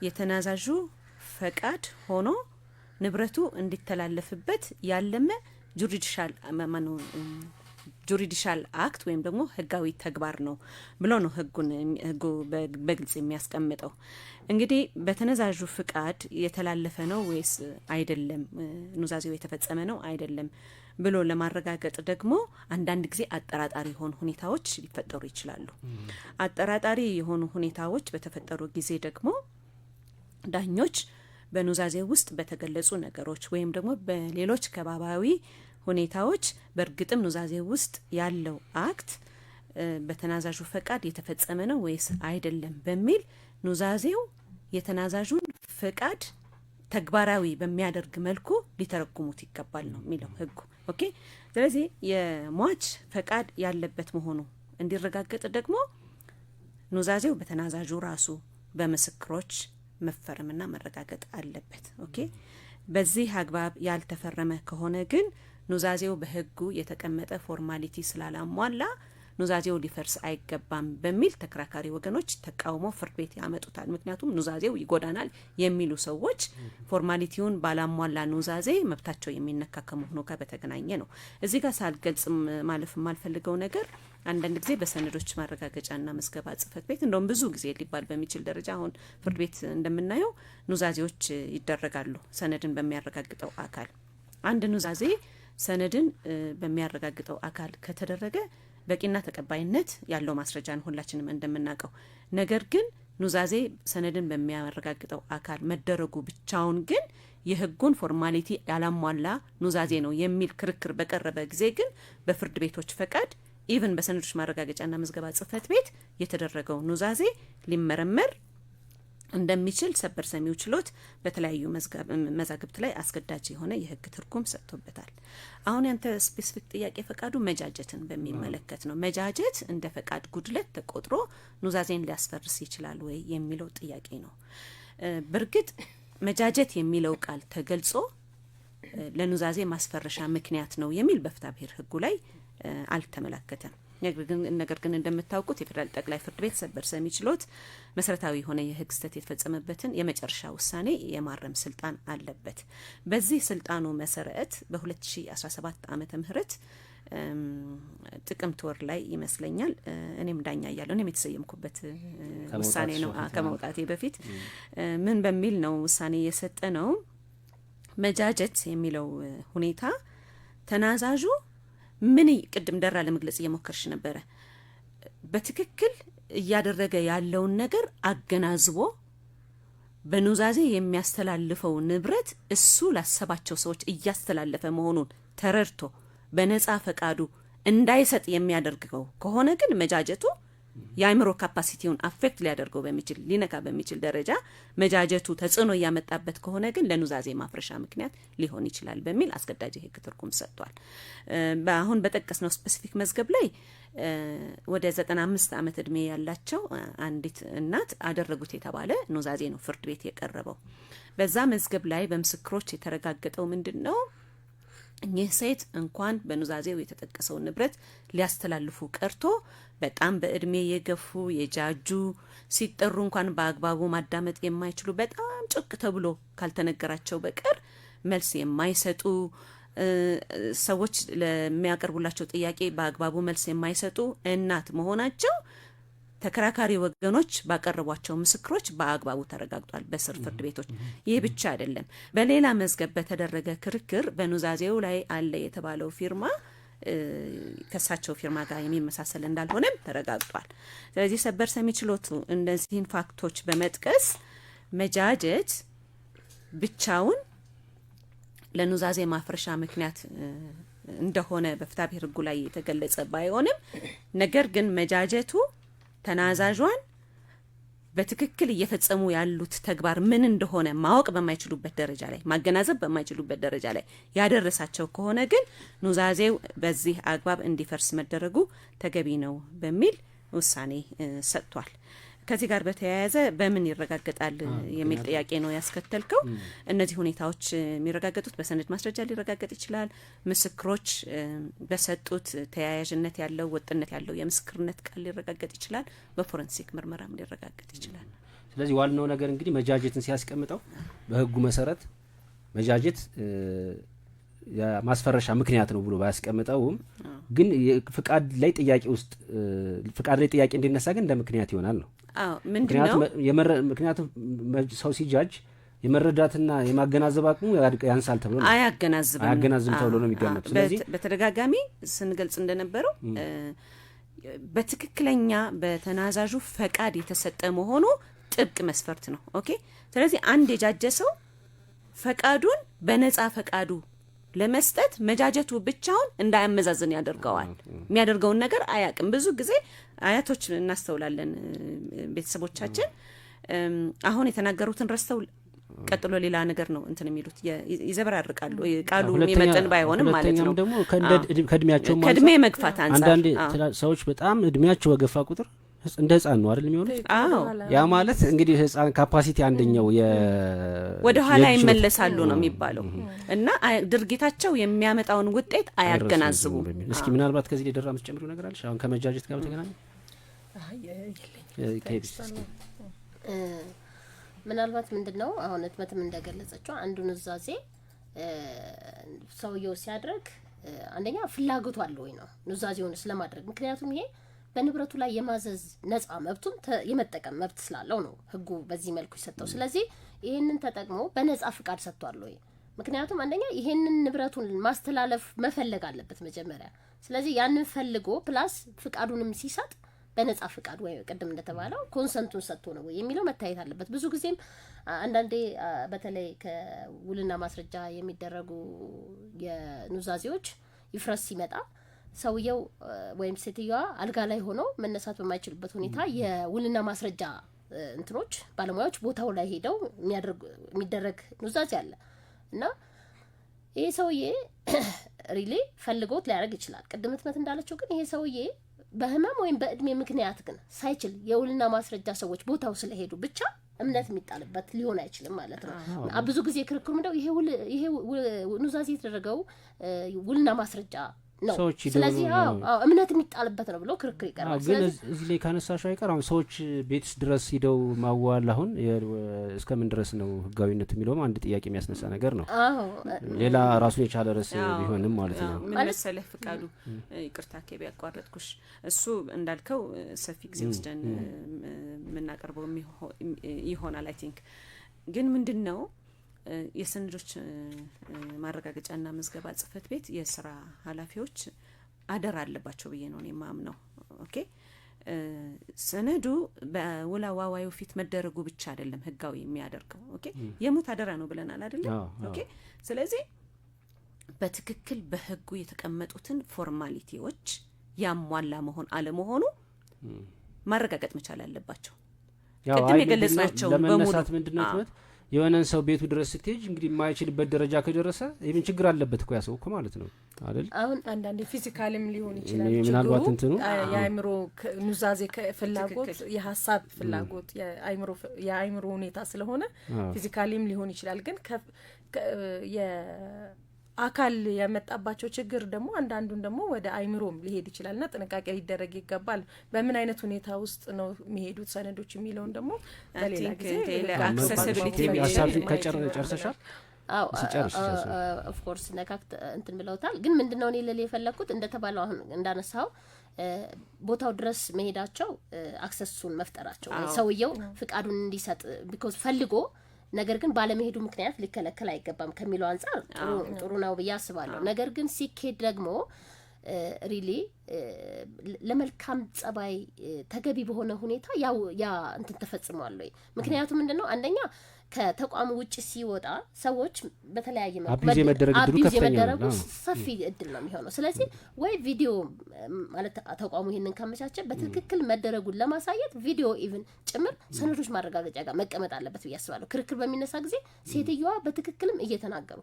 [SPEAKER 4] የተናዛዡ ፈቃድ ሆኖ ንብረቱ እንዲተላለፍበት ያለመ ጁሪዲሻል አክት ወይም ደግሞ ህጋዊ ተግባር ነው ብሎ ነው ህጉ በግልጽ የሚያስቀምጠው። እንግዲህ በተናዛዡ ፍቃድ የተላለፈ ነው ወይስ አይደለም፣ ኑዛዜው የተፈጸመ ነው አይደለም ብሎ ለማረጋገጥ ደግሞ አንዳንድ ጊዜ አጠራጣሪ የሆኑ ሁኔታዎች ሊፈጠሩ ይችላሉ። አጠራጣሪ የሆኑ ሁኔታዎች በተፈጠሩ ጊዜ ደግሞ ዳኞች በኑዛዜ ውስጥ በተገለጹ ነገሮች ወይም ደግሞ በሌሎች ከባባዊ ሁኔታዎች በእርግጥም ኑዛዜ ውስጥ ያለው አክት በተናዛዡ ፈቃድ የተፈጸመ ነው ወይስ አይደለም በሚል ኑዛዜው የተናዛዡን ፈቃድ ተግባራዊ በሚያደርግ መልኩ ሊተረጉሙት ይገባል ነው የሚለው ህጉ። ኦኬ። ስለዚህ የሟች ፈቃድ ያለበት መሆኑ እንዲረጋገጥ ደግሞ ኑዛዜው በተናዛዡ ራሱ በምስክሮች መፈረምና መረጋገጥ አለበት። ኦኬ። በዚህ አግባብ ያልተፈረመ ከሆነ ግን ኑዛዜው በህጉ የተቀመጠ ፎርማሊቲ ስላላሟላ ኑዛዜው ሊፈርስ አይገባም በሚል ተከራካሪ ወገኖች ተቃውሞ ፍርድ ቤት ያመጡታል። ምክንያቱም ኑዛዜው ይጎዳናል የሚሉ ሰዎች ፎርማሊቲውን ባላሟላ ኑዛዜ መብታቸው የሚነካ ከመሆኑ ጋር በተገናኘ ነው። እዚህ ጋር ሳልገልጽ ማለፍ የማልፈልገው ነገር አንዳንድ ጊዜ በሰነዶች ማረጋገጫና መዝገባ ጽህፈት ቤት እንደውም ብዙ ጊዜ ሊባል በሚችል ደረጃ አሁን ፍርድ ቤት እንደምናየው ኑዛዜዎች ይደረጋሉ ሰነድን በሚያረጋግጠው አካል። አንድ ኑዛዜ ሰነድን በሚያረጋግጠው አካል ከተደረገ በቂና ተቀባይነት ያለው ማስረጃን ሁላችንም እንደምናውቀው። ነገር ግን ኑዛዜ ሰነድን በሚያረጋግጠው አካል መደረጉ ብቻውን ግን የህጉን ፎርማሊቲ ያላሟላ ኑዛዜ ነው የሚል ክርክር በቀረበ ጊዜ ግን በፍርድ ቤቶች ፈቃድ ኢቭን በሰነዶች ማረጋገጫና መዝገባ ጽህፈት ቤት የተደረገው ኑዛዜ ሊመረመር እንደሚችል ሰበር ሰሚው ችሎት በተለያዩ መዛግብት ላይ አስገዳጅ የሆነ የህግ ትርጉም ሰጥቶበታል። አሁን ያንተ ስፔሲፊክ ጥያቄ ፈቃዱ መጃጀትን በሚመለከት ነው። መጃጀት እንደ ፈቃድ ጉድለት ተቆጥሮ ኑዛዜን ሊያስፈርስ ይችላል ወይ የሚለው ጥያቄ ነው። በእርግጥ መጃጀት የሚለው ቃል ተገልጾ ለኑዛዜ ማስፈረሻ ምክንያት ነው የሚል በፍትሐብሔር ህጉ ላይ አልተመለከተም። ነገር ግን እንደምታውቁት የፌዴራል ጠቅላይ ፍርድ ቤት ሰበር ሰሚ ችሎት መሰረታዊ የሆነ የህግ ስህተት የተፈጸመበትን የመጨረሻ ውሳኔ የማረም ስልጣን አለበት። በዚህ ስልጣኑ መሰረት በ2017 ዓመተ ምህረት ጥቅምት ወር ላይ ይመስለኛል እኔም ዳኛ እያለሁ እኔም የተሰየምኩበት ውሳኔ ነው ከመውጣቴ በፊት ምን በሚል ነው ውሳኔ የሰጠ ነው። መጃጀት የሚለው ሁኔታ ተናዛዡ ምን ቅድም ደራ ለመግለጽ እየሞከርሽ ነበረ በትክክል እያደረገ ያለውን ነገር አገናዝቦ በኑዛዜ የሚያስተላልፈው ንብረት እሱ ላሰባቸው ሰዎች እያስተላለፈ መሆኑን ተረድቶ በነጻ ፈቃዱ እንዳይሰጥ የሚያደርገው ከሆነ ግን መጃጀቱ የአይምሮ ካፓሲቲውን አፌክት ሊያደርገው በሚችል ሊነካ በሚችል ደረጃ መጃጀቱ ተጽዕኖ ያመጣበት ከሆነ ግን ለኑዛዜ ማፍረሻ ምክንያት ሊሆን ይችላል በሚል አስገዳጅ የህግ ትርጉም ሰጥቷል። በአሁን በጠቀስነው ስፔሲፊክ መዝገብ ላይ ወደ 95 ዓመት እድሜ ያላቸው አንዲት እናት አደረጉት የተባለ ኑዛዜ ነው ፍርድ ቤት የቀረበው። በዛ መዝገብ ላይ በምስክሮች የተረጋገጠው ምንድነው? ይህ ሴት እንኳን በኑዛዜው የተጠቀሰው ንብረት ሊያስተላልፉ ቀርቶ በጣም በእድሜ የገፉ የጃጁ ሲጠሩ እንኳን በአግባቡ ማዳመጥ የማይችሉ በጣም ጭቅ ተብሎ ካልተነገራቸው በቀር መልስ የማይሰጡ ሰዎች ለሚያቀርቡላቸው ጥያቄ በአግባቡ መልስ የማይሰጡ እናት መሆናቸው ተከራካሪ ወገኖች ባቀረቧቸው ምስክሮች በአግባቡ ተረጋግጧል በስር ፍርድ ቤቶች። ይህ ብቻ አይደለም። በሌላ መዝገብ በተደረገ ክርክር በኑዛዜው ላይ አለ የተባለው ፊርማ ከሳቸው ፊርማ ጋር የሚመሳሰል እንዳልሆነም ተረጋግጧል። ስለዚህ ሰበር ሰሚ ችሎቱ እነዚህን ፋክቶች በመጥቀስ መጃጀት ብቻውን ለኑዛዜ ማፍረሻ ምክንያት እንደሆነ በፍትሐ ብሔር ሕጉ ላይ የተገለጸ ባይሆንም ነገር ግን መጃጀቱ ተናዛዧን በትክክል እየፈጸሙ ያሉት ተግባር ምን እንደሆነ ማወቅ በማይችሉበት ደረጃ ላይ ማገናዘብ በማይችሉበት ደረጃ ላይ ያደረሳቸው ከሆነ ግን ኑዛዜው በዚህ አግባብ እንዲፈርስ መደረጉ ተገቢ ነው በሚል ውሳኔ ሰጥቷል። ከዚህ ጋር በተያያዘ በምን ይረጋገጣል የሚል ጥያቄ ነው ያስከተልከው። እነዚህ ሁኔታዎች የሚረጋገጡት በሰነድ ማስረጃ ሊረጋገጥ ይችላል። ምስክሮች በሰጡት ተያያዥነት ያለው ወጥነት ያለው የምስክርነት ቃል ሊረጋገጥ ይችላል። በፎረንሲክ ምርመራም ሊረጋገጥ ይችላል።
[SPEAKER 3] ስለዚህ ዋናው ነገር እንግዲህ መጃጀትን ሲያስቀምጠው በህጉ መሰረት መጃጀት የማስፈረሻ ምክንያት ነው ብሎ ባያስቀምጠውም ግን ፍቃድ ላይ ጥያቄ ውስጥ ፍቃድ ላይ ጥያቄ እንዲነሳ ግን እንደ ምክንያት ይሆናል ነው።
[SPEAKER 4] ምንድነው
[SPEAKER 3] ምክንያቱም ሰው ሲጃጅ የመረዳትና የማገናዘብ አቅሙ ያንሳል ተብሎ ነው አያገናዝም ተብሎ ነው የሚገመተው። ስለዚህ በተደጋጋሚ
[SPEAKER 4] ስንገልጽ እንደነበረው በትክክለኛ በተናዛዡ ፈቃድ የተሰጠ መሆኑ ጥብቅ መስፈርት ነው። ኦኬ። ስለዚህ አንድ የጃጀ ሰው ፈቃዱን በነጻ ፈቃዱ ለመስጠት መጃጀቱ ብቻውን እንዳያመዛዝን ያደርገዋል። የሚያደርገውን ነገር አያቅም። ብዙ ጊዜ አያቶች እናስተውላለን። ቤተሰቦቻችን አሁን የተናገሩትን ረስተው ቀጥሎ ሌላ ነገር ነው እንትን የሚሉት ይዘበራርቃሉ። ቃሉ የሚመጥን ባይሆንም ማለት ነው። ደግሞ ከእድሜ መግፋት አንፃር
[SPEAKER 3] አንዳንድ ሰዎች በጣም እድሜያቸው በገፋ ቁጥር እንደ ህፃን ነው አይደል የሚሆነው? ያ ማለት እንግዲህ ህፃን ካፓሲቲ አንደኛው
[SPEAKER 4] ወደ ኋላ ይመለሳሉ ነው የሚባለው እና ድርጊታቸው የሚያመጣውን ውጤት አያገናዝቡም።
[SPEAKER 3] እስኪ ምናልባት ከዚህ ሊደራ መስጨምሩ ነገር አለሽ አሁን ከመጃጀት ጋር በተገናኘ?
[SPEAKER 5] ምናልባት ምንድነው አሁን እትመትም እንደገለጸችው አንዱ ኑዛዜ ሰውየው ሲያደርግ አንደኛ ፍላጎቱ አለ ወይ ነው ኑዛዜውን ስለማድረግ። ምክንያቱም ይሄ በንብረቱ ላይ የማዘዝ ነጻ መብቱን የመጠቀም መብት ስላለው ነው ህጉ በዚህ መልኩ ይሰጠው። ስለዚህ ይሄንን ተጠቅሞ በነጻ ፍቃድ ሰጥቷል ወይ? ምክንያቱም አንደኛ ይሄንን ንብረቱን ማስተላለፍ መፈለግ አለበት መጀመሪያ። ስለዚህ ያንን ፈልጎ ፕላስ ፍቃዱንም ሲሰጥ በነጻ ፍቃድ ወይ ቅድም እንደተባለው ኮንሰንቱን ሰጥቶ ነው ወይ የሚለው መታየት አለበት። ብዙ ጊዜም አንዳንዴ በተለይ ከውልና ማስረጃ የሚደረጉ የኑዛዜዎች ይፍረስ ሲመጣ ሰውየው ወይም ሴትዮዋ አልጋ ላይ ሆኖ መነሳት በማይችልበት ሁኔታ የውልና ማስረጃ እንትኖች ባለሙያዎች ቦታው ላይ ሄደው የሚደረግ ኑዛዜ አለ እና ይሄ ሰውዬ ሪሊ ፈልጎት ሊያደርግ ይችላል። ቅድም እትመት እንዳለችው ግን ይሄ ሰውዬ በህመም ወይም በእድሜ ምክንያት ግን ሳይችል የውልና ማስረጃ ሰዎች ቦታው ስለሄዱ ብቻ እምነት የሚጣልበት ሊሆን አይችልም ማለት ነው። ብዙ ጊዜ ክርክሩ ምንድነው ይሄ ኑዛዜ የተደረገው ውልና ማስረጃ ነው። ስለዚህ እምነት የሚጣልበት ነው ብሎ ክርክር ይቀርባል።
[SPEAKER 3] ግን እዚህ ላይ ካነሳሽው አይቀር አሁን ሰዎች ቤትስ ድረስ ሂደው ማዋል አሁን እስከምን ድረስ ነው ህጋዊነት የሚለውም አንድ ጥያቄ የሚያስነሳ ነገር ነው። ሌላ ራሱን የቻለ ርዕስ ቢሆንም ማለት ነው።
[SPEAKER 4] ምን መሰለህ ፍቃዱ ይቅርታ ከቢ ያቋረጥኩሽ እሱ እንዳልከው ሰፊ ጊዜ ወስደን የምናቀርበው ይሆናል አይ ቲንክ። ግን ምንድነው የሰነዶች ማረጋገጫና ምዝገባ ጽህፈት ቤት የስራ ኃላፊዎች አደራ አለባቸው ብዬ ነው የማምነው። ኦኬ ሰነዱ በውል አዋዋዩ ፊት መደረጉ ብቻ አይደለም ህጋዊ የሚያደርገው። ኦኬ የሙት አደራ ነው ብለናል አይደል? ኦኬ ስለዚህ በትክክል በህጉ የተቀመጡትን ፎርማሊቲዎች ያሟላ መሆን አለመሆኑ ማረጋገጥ መቻል አለባቸው። ቅድም የገለጽናቸው በሙሉ
[SPEAKER 3] ምንድነው የሆነን ሰው ቤቱ ድረስ ስትሄጅ እንግዲህ የማይችልበት ደረጃ ከደረሰ ይሄን ችግር አለበት እኮ ያሰው እኮ ማለት ነው አይደል?
[SPEAKER 6] አሁን አንዳንዴ ፊዚካልም ሊሆን ይችላል።
[SPEAKER 3] ምናልባት እንትኑ
[SPEAKER 6] የአይምሮ ኑዛዜ ፍላጎት የሐሳብ ፍላጎት የአይምሮ ሁኔታ ስለሆነ ፊዚካልም ሊሆን ይችላል። ግን አካል ያመጣባቸው ችግር ደግሞ አንዳንዱን ደግሞ ወደ አይምሮም ሊሄድ ይችላልና ጥንቃቄ ሊደረግ ይገባል። በምን አይነት ሁኔታ ውስጥ ነው የሚሄዱት ሰነዶች የሚለውን ደግሞ በሌላ ጊዜ
[SPEAKER 4] አክሰሲቢሊቲ
[SPEAKER 3] ጨርሰሻል?
[SPEAKER 5] ኦፍ ኮርስ ነካክት እንትን ብለውታል። ግን ምንድነው እኔ ለሌ የፈለኩት እንደተባለው አሁን እንዳነሳው ቦታው ድረስ መሄዳቸው አክሰሱን መፍጠራቸው ሰውየው ፍቃዱን እንዲሰጥ ቢኮዝ ፈልጎ ነገር ግን ባለመሄዱ ምክንያት ሊከለከል አይገባም ከሚለው አንፃር ጥሩ ነው ብዬ አስባለሁ። ነገር ግን ሲኬድ ደግሞ ሪሊ ለመልካም ጸባይ ተገቢ በሆነ ሁኔታ ያ እንትን ተፈጽሟል ወይ? ምክንያቱም ምንድነው አንደኛ ከተቋሙ ውጪ ሲወጣ ሰዎች በተለያየ መልኩ
[SPEAKER 3] አቢዝ የመደረጉ
[SPEAKER 5] ሰፊ እድል ነው የሚሆነው። ስለዚህ ወይ ቪዲዮ ማለት ተቋሙ ይሄንን ካመቻቸ በትክክል መደረጉን ለማሳየት ቪዲዮ ኢቭን ጭምር ሰነዶች ማረጋገጫ ጋር መቀመጥ አለበት ብዬ አስባለሁ። ክርክር በሚነሳ ጊዜ ሴትዮዋ በትክክልም እየተናገሩ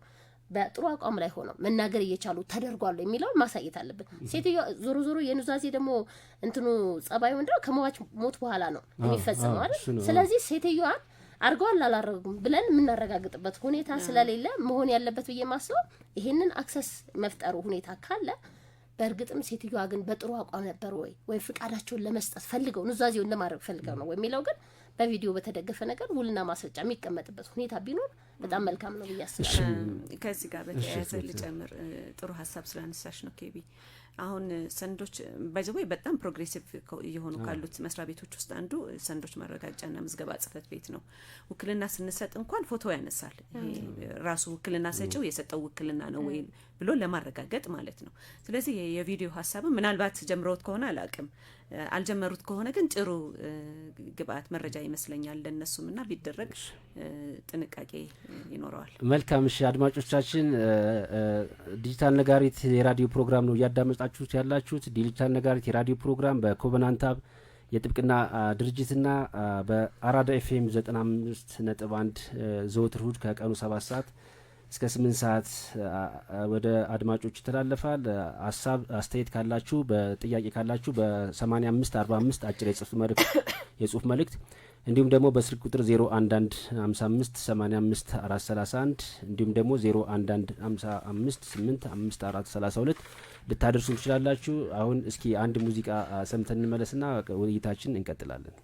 [SPEAKER 5] በጥሩ አቋም ላይ ሆነው መናገር እየቻሉ ተደርጓል የሚለውን ማሳየት አለበት። ሴትዮዋ ዞሮ የኑዛዜ ደግሞ እንትኑ ጸባዩ እንደው ከሟች ሞት በኋላ ነው የሚፈጸመው አይደል? ስለዚህ ሴትዮዋ አርጓል አላረጉም ብለን የምናረጋግጥበት ሁኔታ ስለሌለ መሆን ያለበት ብዬ ማስበው ይሄንን አክሰስ መፍጠሩ ሁኔታ ካለ በእርግጥም ሴትዮዋ ግን በጥሩ አቋም ነበር ወይ ፍቃዳቸውን ለመስጠት ፈልገው ኑዛዜውን ለማድረግ ፈልገው ነው የሚለው ግን በቪዲዮ በተደገፈ ነገር ውልና ማስረጃ የሚቀመጥበት ሁኔታ ቢኖር በጣም መልካም ነው ብዬ አስባለሁ።
[SPEAKER 4] ከዚህ ጋር በተያያዘ ልጨምር ጥሩ ሀሳብ ስላነሳሽ ነው ኬቢ። አሁን ሰንዶች ባይዘው በጣም ፕሮግሬሲቭ የሆኑ ካሉት መስሪያ ቤቶች ውስጥ አንዱ ሰንዶች ማረጋገጫና ምዝገባ ጽህፈት ቤት ነው። ውክልና ስንሰጥ እንኳን ፎቶ ያነሳል። ራሱ ውክልና ሰጪው የሰጠው ውክልና ነው ወይ ብሎ ለማረጋገጥ ማለት ነው። ስለዚህ የቪዲዮ ሀሳብ ምናልባት ጀምሮት ከሆነ አላቅም አልጀመሩት ከሆነ ግን ጥሩ ግብአት መረጃ ይመስለኛል ለነሱምና ቢደረግ ጥንቃቄ ይኖረዋል።
[SPEAKER 3] መልካም። እሺ አድማጮቻችን ዲጂታል ነጋሪት የራዲዮ ፕሮግራም ነው ያዳመጣችሁት ያላችሁት። ዲጂታል ነጋሪት የራዲዮ ፕሮግራም በኮቨናንት ሀብ የጥብቅና ድርጅትና በአራዳ ኤፍኤም 95.1 ዘወትር እሁድ ከቀኑ 7 ሰዓት እስከ 8 ሰዓት ወደ አድማጮች ይተላለፋል። ሀሳብ አስተያየት ካላችሁ በጥያቄ ካላችሁ በ8545 አጭር የጽሁፍ መልእክት እንዲሁም ደግሞ በስልክ ቁጥር 0115858431 እንዲሁም ደግሞ 0115585432 ልታደርሱ ትችላላችሁ። አሁን እስኪ አንድ ሙዚቃ ሰምተን እንመለስና ውይይታችን እንቀጥላለን።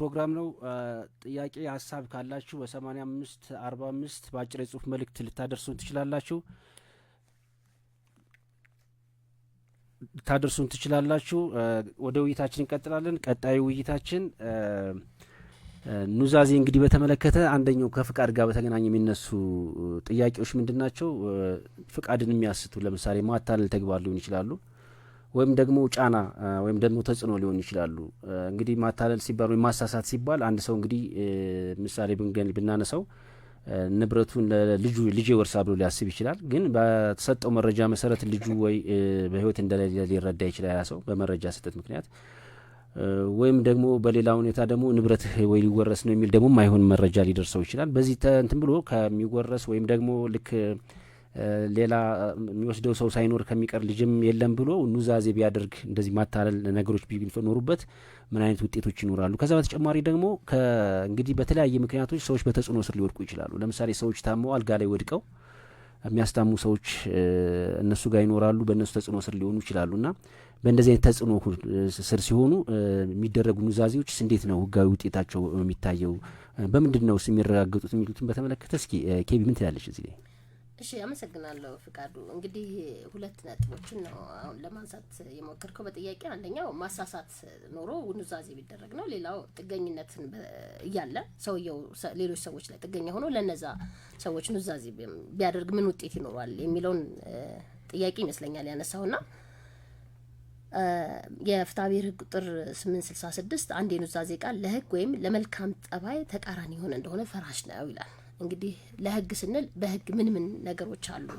[SPEAKER 3] ፕሮግራም ነው። ጥያቄ ሀሳብ ካላችሁ በ8545 በአጭር የጽሁፍ መልእክት ልታደርሱን ትችላላችሁ። ወደ ውይይታችን እንቀጥላለን። ቀጣዩ ውይይታችን ኑዛዜ እንግዲህ በተመለከተ አንደኛው ከፍቃድ ጋር በተገናኘ የሚነሱ ጥያቄዎች ምንድናቸው? ፍቃድን የሚያስቱ ለምሳሌ ማታለል ተግባር ሊሆን ይችላሉ፣ ወይም ደግሞ ጫና ወይም ደግሞ ተጽዕኖ ሊሆን ይችላሉ። እንግዲህ ማታለል ሲባል ወይም ማሳሳት ሲባል አንድ ሰው እንግዲህ ምሳሌ ብናነሳው ንብረቱን ልጄ ወርሳ ብሎ ሊያስብ ይችላል። ግን በተሰጠው መረጃ መሰረት ልጁ ወይ በህይወት እንደሌለ ሊረዳ ይችላል ያ ሰው በመረጃ ስህተት ምክንያት። ወይም ደግሞ በሌላ ሁኔታ ደግሞ ንብረትህ ወይ ሊወረስ ነው የሚል ደግሞ ማይሆን መረጃ ሊደርሰው ይችላል። በዚህ እንትን ብሎ ከሚወረስ ወይም ደግሞ ልክ ሌላ የሚወስደው ሰው ሳይኖር ከሚቀር ልጅም የለም ብሎ ኑዛዜ ቢያደርግ እንደዚህ ማታለል ነገሮች ቢኖሩበት ምን አይነት ውጤቶች ይኖራሉ? ከዛ በተጨማሪ ደግሞ እንግዲህ በተለያየ ምክንያቶች ሰዎች በተጽዕኖ ስር ሊወድቁ ይችላሉ። ለምሳሌ ሰዎች ታመው አልጋ ላይ ወድቀው የሚያስታሙ ሰዎች እነሱ ጋር ይኖራሉ። በእነሱ ተጽዕኖ ስር ሊሆኑ ይችላሉና በእንደዚህ አይነት ተጽዕኖ ስር ሲሆኑ የሚደረጉ ኑዛዜዎችስ እንዴት ነው ህጋዊ ውጤታቸው የሚታየው? በምንድን ነው የሚረጋገጡት? የሚሉትን በተመለከተ እስኪ ኬቢ ምን ትላለች እዚህ ላይ?
[SPEAKER 5] እሺ አመሰግናለሁ ፍቃዱ። እንግዲህ ሁለት ነጥቦችን ነው አሁን ለማንሳት የሞከርከው በጥያቄ። አንደኛው ማሳሳት ኖሮ ኑዛዜ ቢደረግ ነው። ሌላው ጥገኝነትን እያለ ሰውየው ሌሎች ሰዎች ላይ ጥገኛ ሆኖ ለነዛ ሰዎች ኑዛዜ ቢያደርግ ምን ውጤት ይኖራል የሚለውን ጥያቄ ይመስለኛል ያነሳውና የፍትሐብሔር ህግ ቁጥር 866 አንድ የኑዛዜ ቃል ለህግ ወይም ለመልካም ጠባይ ተቃራኒ የሆነ እንደሆነ ፈራሽ ነው ይላል። እንግዲህ ለህግ ስንል በህግ ምን ነገሮች አሉ?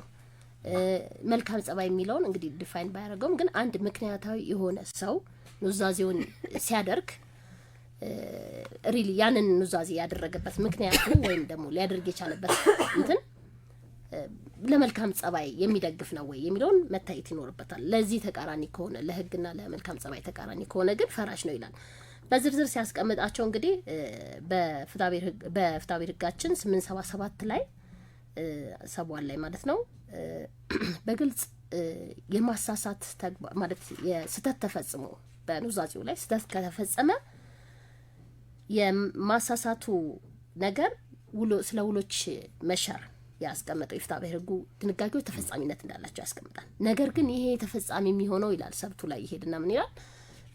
[SPEAKER 5] መልካም ጸባይ የሚለውን እንግዲህ ዲፋይን ባያደርገውም ግን አንድ ምክንያታዊ የሆነ ሰው ኑዛዜውን ሲያደርግ ሪሊ ያንን ኑዛዜ ያደረገበት ምክንያቱ ወይም ደግሞ ሊያደርግ የቻለበት እንትን ለመልካም ጸባይ የሚደግፍ ነው ወይ የሚለውን መታየት ይኖርበታል። ለዚህ ተቃራኒ ከሆነ ለህግና ለመልካም ጸባይ ተቃራኒ ከሆነ ግን ፈራሽ ነው ይላል። በዝርዝር ሲያስቀምጣቸው እንግዲህ በፍትሐብሔር ህጋችን 877 ላይ ሰቧል ላይ ማለት ነው በግልጽ የማሳሳት ተግባር ማለት የስተት ተፈጽሞ በኑዛዜው ላይ ስተት ከተፈጸመ የማሳሳቱ ነገር ስለ ውሎች መሻር ያስቀመጠው የፍትሐብሔር ህጉ ድንጋጌዎች ተፈጻሚነት እንዳላቸው ያስቀምጣል። ነገር ግን ይሄ ተፈጻሚ የሚሆነው ይላል ሰብቱ ላይ ይሄድና ምን ይላል?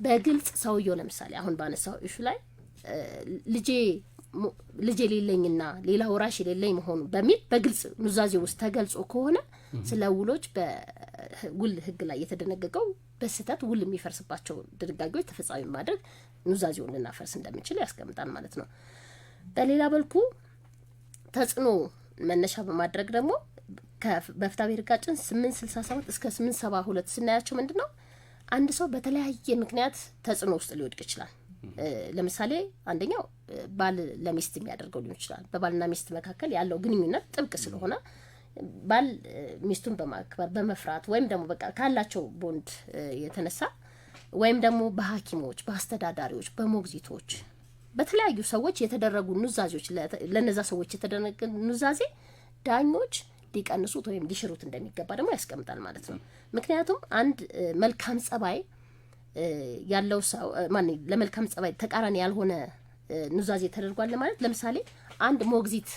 [SPEAKER 5] በግልጽ ሰውየው ለምሳሌ አሁን ባነሳው ኢሹ ላይ ልጄ ሌለኝና ሌላ ወራሽ የሌለኝ መሆኑ በሚል በግልጽ ኑዛዜ ውስጥ ተገልጾ ከሆነ ስለ ውሎች በውል ህግ ላይ የተደነገገው በስህተት ውል የሚፈርስባቸው ድንጋጌዎች ተፈጻሚ ማድረግ ኑዛዜውን ልናፈርስ እንደምንችል ያስቀምጣል ማለት ነው። በሌላ በልኩ ተጽዕኖ መነሻ በማድረግ ደግሞ በፍትሐብሔር ህጋችን 867 እስከ 872 ስናያቸው ምንድነው አንድ ሰው በተለያየ ምክንያት ተጽዕኖ ውስጥ ሊወድቅ ይችላል። ለምሳሌ አንደኛው ባል ለሚስት የሚያደርገው ሊሆን ይችላል። በባልና ሚስት መካከል ያለው ግንኙነት ጥብቅ ስለሆነ ባል ሚስቱን በማክበር በመፍራት ወይም ደግሞ በቃ ካላቸው ቦንድ የተነሳ ወይም ደግሞ በሐኪሞች፣ በአስተዳዳሪዎች፣ በሞግዚቶች በተለያዩ ሰዎች የተደረጉ ኑዛዜዎች ለነዛ ሰዎች የተደረገ ኑዛዜ ዳኞች ሊቀንሱት ወይም ሊሽሩት እንደሚገባ ደግሞ ያስቀምጣል ማለት ነው። ምክንያቱም አንድ መልካም ጸባይ ያለው ሰው ለመልካም ጸባይ ተቃራኒ ያልሆነ ኑዛዜ ተደርጓል ማለት ለምሳሌ አንድ ሞግዚት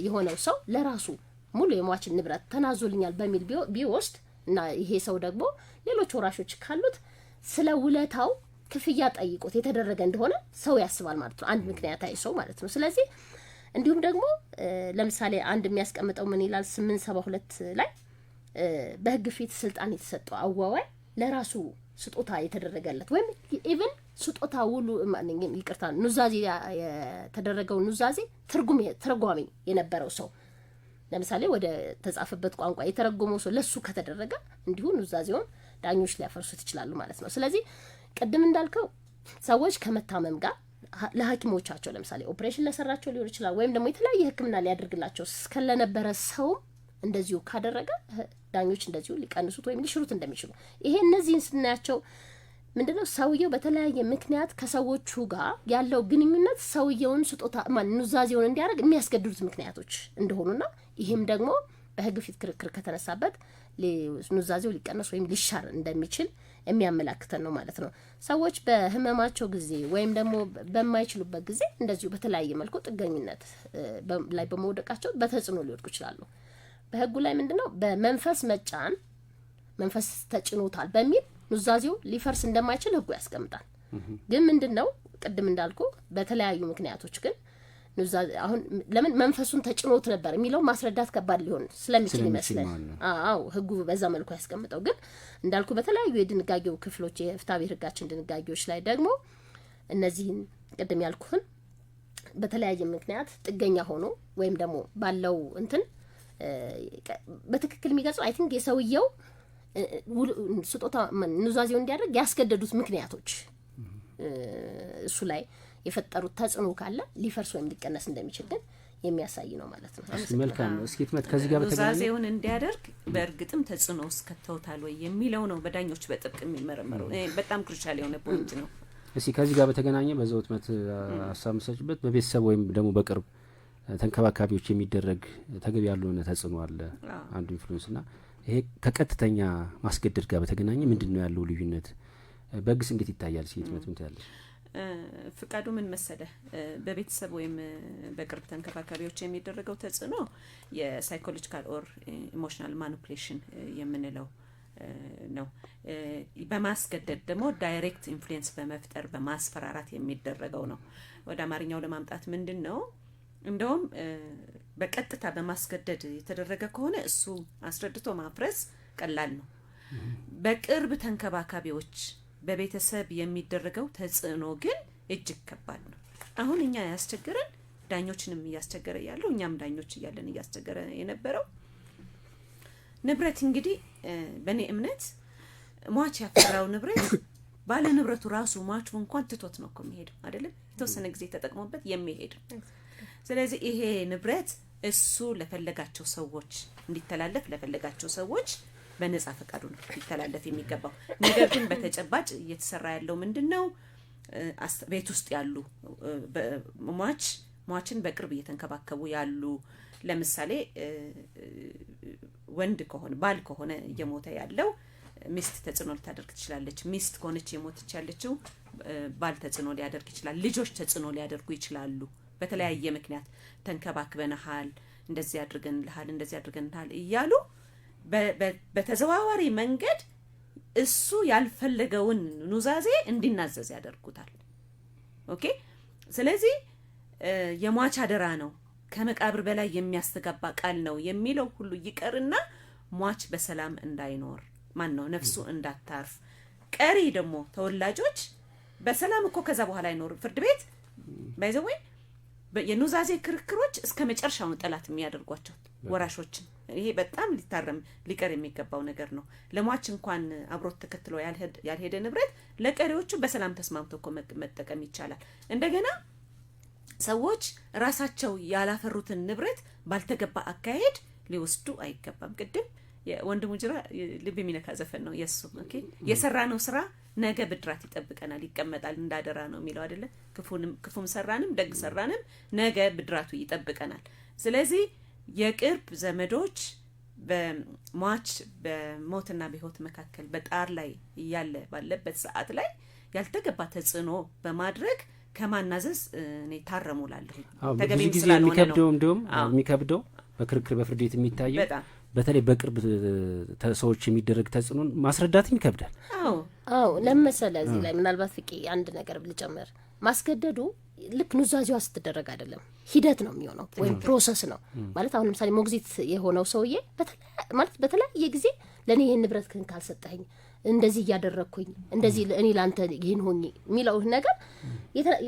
[SPEAKER 5] የሆነው ሰው ለራሱ ሙሉ የሟችን ንብረት ተናዞልኛል በሚል ቢወስድ እና ይሄ ሰው ደግሞ ሌሎች ወራሾች ካሉት ስለ ውለታው ክፍያ ጠይቆት የተደረገ እንደሆነ ሰው ያስባል ማለት ነው። አንድ ምክንያታዊ ሰው ማለት ነው። ስለዚህ እንዲሁም ደግሞ ለምሳሌ አንድ የሚያስቀምጠው ምን ይላል 872 ላይ በህግ ፊት ስልጣን የተሰጠው አዋዋይ ለራሱ ስጦታ የተደረገለት ወይም ኢቭን ስጦታ ውሉ ይቅርታ ኑዛዜ የተደረገው ኑዛዜ ትርጓሜ የነበረው ሰው ለምሳሌ ወደ ተጻፈበት ቋንቋ የተረጎመው ሰው ለሱ ከተደረገ እንዲሁ ኑዛዜውን ዳኞች ሊያፈርሱት ይችላሉ ማለት ነው። ስለዚህ ቅድም እንዳልከው ሰዎች ከመታመም ጋር ለሐኪሞቻቸው ለምሳሌ ኦፕሬሽን ለሰራቸው ሊሆን ይችላል ወይም ደግሞ የተለያየ ህክምና ሊያደርግላቸው ስለነበረ ሰው እንደዚሁ ካደረገ ዳኞች እንደዚሁ ሊቀንሱት ወይም ሊሽሩት እንደሚችሉ ይሄ እነዚህን ስናያቸው ምንድነው ሰውየው በተለያየ ምክንያት ከሰዎቹ ጋር ያለው ግንኙነት ሰውየውን ስጦታ ኑዛዜውን እንዲያደርግ የሚያስገድዱት ምክንያቶች እንደሆኑና ይሄም ደግሞ በህግ ፊት ክርክር ከተነሳበት ኑዛዜው ሊቀነስ ወይም ሊሻር እንደሚችል የሚያመላክተን ነው ማለት ነው። ሰዎች በህመማቸው ጊዜ ወይም ደግሞ በማይችሉበት ጊዜ እንደዚሁ በተለያየ መልኩ ጥገኝነት ላይ በመውደቃቸው በተጽዕኖ ሊወድቁ ይችላሉ። በህጉ ላይ ምንድነው በመንፈስ መጫን መንፈስ ተጭኖታል በሚል ኑዛዜው ሊፈርስ እንደማይችል ህጉ ያስቀምጣል። ግን ምንድነው ቅድም እንዳልኩ በተለያዩ ምክንያቶች ግን ኑዛዜ አሁን ለምን መንፈሱን ተጭኖት ነበር የሚለው ማስረዳት ከባድ ሊሆን ስለሚችል ይመስላል። አዎ ህጉ በዛ መልኩ ያስቀምጠው። ግን እንዳልኩ በተለያዩ የድንጋጌው ክፍሎች የፍትሐብሔር ህጋችን ድንጋጌዎች ላይ ደግሞ እነዚህን ቅድም ያልኩህን በተለያየ ምክንያት ጥገኛ ሆኖ ወይም ደግሞ ባለው እንትን በትክክል የሚገልጸው አይ ቲንክ የሰውየው ስጦታ ኑዛዜው እንዲያደርግ ያስገደዱት ምክንያቶች እሱ ላይ የፈጠሩት ተጽዕኖ ካለ ሊፈርስ ወይም ሊቀነስ እንደሚችል ግን የሚያሳይ ነው ማለት ነው።
[SPEAKER 3] መልካም እስኪትመት ከዚህ ጋር በተገናኘ
[SPEAKER 4] ኑዛዜውን እንዲያደርግ በእርግጥም ተጽዕኖ ውስጥ ከተውታል ወይ የሚለው ነው በዳኞች በጥብቅ የሚመረመረው። በጣም ክሩሻል የሆነ ፖይንት ነው።
[SPEAKER 3] እሺ ከዚህ ጋር በተገናኘ በዛው ህትመት ሀሳብ መስጠት በቤተሰብ ወይም ደግሞ በቅርብ ተንከባካቢዎች የሚደረግ ተገቢ ያልሆነ ተጽዕኖ አለ አንዱ ኢንፍሉዌንስና ይሄ ከቀጥተኛ ማስገደድ ጋር በተገናኘ ምንድነው ያለው ልዩነት? በግስ እንዴት ይታያል? ሲትመት ምን ታያለሽ?
[SPEAKER 4] ፍቃዱ ምን መሰለ በቤተሰብ ወይም በቅርብ ተንከባካቢዎች የሚደረገው ተጽዕኖ የሳይኮሎጂካል ኦር ኢሞሽናል ማኒፑሌሽን የምንለው ነው። በማስገደድ ደግሞ ዳይሬክት ኢንፍሉዌንስ በመፍጠር በማስፈራራት የሚደረገው ነው። ወደ አማርኛው ለማምጣት ምንድነው እንደውም በቀጥታ በማስገደድ የተደረገ ከሆነ እሱ አስረድቶ ማፍረስ ቀላል ነው። በቅርብ ተንከባካቢዎች በቤተሰብ የሚደረገው ተጽዕኖ ግን እጅግ ከባድ ነው። አሁን እኛ ያስቸገረን ዳኞችንም እያስቸገረ ያለው እኛም ዳኞች እያለን እያስቸገረ የነበረው ንብረት እንግዲህ በእኔ እምነት ሟች ያፈራው ንብረት ባለ ንብረቱ ራሱ ሟቹ እንኳን ትቶት ነው እኮ የሚሄደው አይደለም? የተወሰነ ጊዜ ተጠቅሞበት የሚሄድ። ስለዚህ ይሄ ንብረት እሱ ለፈለጋቸው ሰዎች እንዲተላለፍ ለፈለጋቸው ሰዎች በነጻ ፈቃዱ ነው ሊተላለፍ የሚገባው። ነገር ግን በተጨባጭ እየተሰራ ያለው ምንድነው ቤት ውስጥ ያሉ ሟችን በቅርብ እየተንከባከቡ ያሉ ለምሳሌ ወንድ ከሆነ ባል ከሆነ እየሞተ ያለው ሚስት ተጽዕኖ ልታደርግ ትችላለች። ሚስት ከሆነች የሞተች ያለችው ባል ተጽዕኖ ሊያደርግ ይችላል። ልጆች ተጽዕኖ ሊያደርጉ ይችላሉ። በተለያየ ምክንያት ተንከባክበናል፣ እንደዚህ አድርገንልሃል እያሉ በተዘዋዋሪ መንገድ እሱ ያልፈለገውን ኑዛዜ እንዲናዘዝ ያደርጉታል። ኦኬ ስለዚህ የሟች አደራ ነው ከመቃብር በላይ የሚያስተጋባ ቃል ነው የሚለው ሁሉ ይቀርና ሟች በሰላም እንዳይኖር ማን ነው ነፍሱ እንዳታርፍ ቀሪ ደግሞ ተወላጆች በሰላም እኮ ከዛ በኋላ አይኖር ፍርድ ቤት ባይዘው የኑዛዜ ክርክሮች እስከ መጨረሻው ጠላት የሚያደርጓቸው ወራሾችን ይሄ በጣም ሊቀር የሚገባው ነገር ነው። ለሟች እንኳን አብሮት ተከትሎ ያልሄደ ንብረት ለቀሪዎቹ በሰላም ተስማምቶ እኮ መጠቀም ይቻላል። እንደገና ሰዎች ራሳቸው ያላፈሩትን ንብረት ባልተገባ አካሄድ ሊወስዱ አይገባም። ቅድም የወንድሙ ጅራ ልብ የሚነካ ዘፈን ነው የሱ። ኦኬ የሰራነው ስራ ነገ ብድራት ይጠብቀናል ይቀመጣል እንዳደራ ነው የሚለው አይደለ? ክፉም ሰራንም ደግ ሰራንም ነገ ብድራቱ ይጠብቀናል። ስለዚህ የቅርብ ዘመዶች በሟች በሞትና በህይወት መካከል በጣር ላይ ያለ ባለበት ሰዓት ላይ ያልተገባ ተጽዕኖ በማድረግ ከማናዘዝ እኔ ታረሙላለሁ።
[SPEAKER 3] ተገቢም ስላልሆነ ነው የሚከብደው በክርክር በፍርድ ቤት የሚታየው በተለይ በቅርብ ሰዎች የሚደረግ ተጽዕኖን ማስረዳትም ይከብዳል።
[SPEAKER 5] አዎ ለምሳሌ እዚህ ላይ ምናልባት ፍቂ አንድ ነገር ልጨምር። ማስገደዱ ልክ ኑዛዜዋ ስትደረግ አይደለም ሂደት ነው የሚሆነው ወይም ፕሮሰስ ነው ማለት። አሁን ለምሳሌ ሞግዚት የሆነው ሰውዬ በተለያየ ጊዜ ለኔ ይሄን ንብረት ካልሰጠኝ እንደዚህ እያደረኩኝ እንደዚህ እኔ ላንተ ይሄን ሆኜ የሚለው ነገር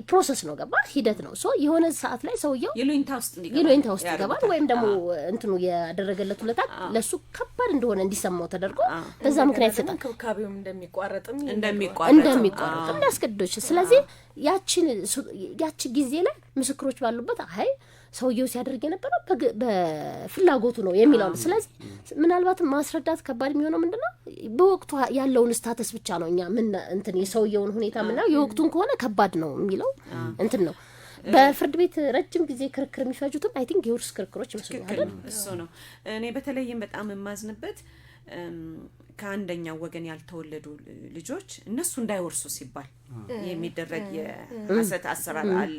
[SPEAKER 5] ፕሮሰስ ነው ገባ ሂደት ነው። ሶ የሆነ ሰዓት ላይ ሰውየው
[SPEAKER 4] ይሉኝታ ውስጥ
[SPEAKER 5] ይገባል ወይም ደግሞ እንትኑ ያደረገለት ሁለታ ለሱ ከባድ እንደሆነ እንዲሰማው ተደርጎ በዛ ምክንያት ሰጣ
[SPEAKER 6] ከካቢውም
[SPEAKER 5] እንደሚቋረጥ ያስገድዶች። ስለዚህ ያቺ ጊዜ ላይ ምስክሮች ባሉበት አይ ሰውየው ሲያደርግ የነበረው በፍላጎቱ ነው የሚለው። ስለዚህ ምናልባት ማስረዳት ከባድ የሚሆነው ምንድነው በወቅቱ ያለውን ስታተስ ብቻ ነው። እኛ ምን እንትን የሰውየውን ሁኔታ ምናው የወቅቱን ከሆነ ከባድ ነው የሚለው እንትን ነው። በፍርድ ቤት ረጅም ጊዜ ክርክር የሚፈጁትም አይ ቲንክ የውርስ ክርክሮች ይመስላል።
[SPEAKER 4] እሱ ነው እኔ በተለይም በጣም የማዝንበት ከአንደኛው ወገን ያልተወለዱ ልጆች እነሱ እንዳይወርሱ ሲባል የሚደረግ የሐሰት አሰራር አለ።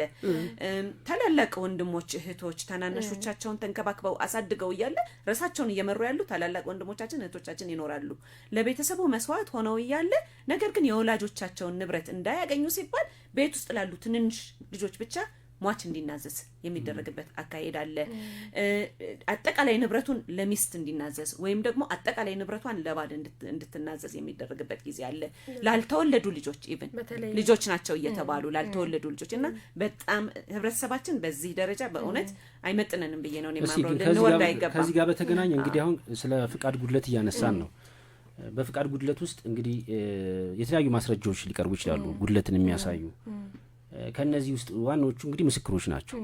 [SPEAKER 4] ታላላቅ ወንድሞች እህቶች ታናናሾቻቸውን ተንከባክበው አሳድገው እያለ ራሳቸውን እየመሩ ያሉ ታላላቅ ወንድሞቻችን እህቶቻችን ይኖራሉ። ለቤተሰቡ መስዋዕት ሆነው እያለ ነገር ግን የወላጆቻቸውን ንብረት እንዳያገኙ ሲባል ቤት ውስጥ ላሉ ትንንሽ ልጆች ብቻ ሟች እንዲናዘዝ የሚደረግበት አካሄድ አለ። አጠቃላይ ንብረቱን ለሚስት እንዲናዘዝ ወይም ደግሞ አጠቃላይ ንብረቷን ለባል እንድትናዘዝ የሚደረግበት ጊዜ አለ። ላልተወለዱ ልጆች ኢቭን ልጆች ናቸው እየተባሉ ላልተወለዱ ልጆች እና በጣም ህብረተሰባችን በዚህ ደረጃ በእውነት አይመጥነንም ብዬ ነው የማምረው። ለወልዳ አይገባም።
[SPEAKER 3] ከዚህ ጋር በተገናኘ እንግዲህ አሁን ስለ ፍቃድ ጉድለት እያነሳን ነው። በፍቃድ ጉድለት ውስጥ እንግዲህ የተለያዩ ማስረጃዎች ሊቀርቡ ይችላሉ ጉድለትን የሚያሳዩ። ከነዚህ ውስጥ ዋናዎቹ እንግዲህ ምስክሮች ናቸው።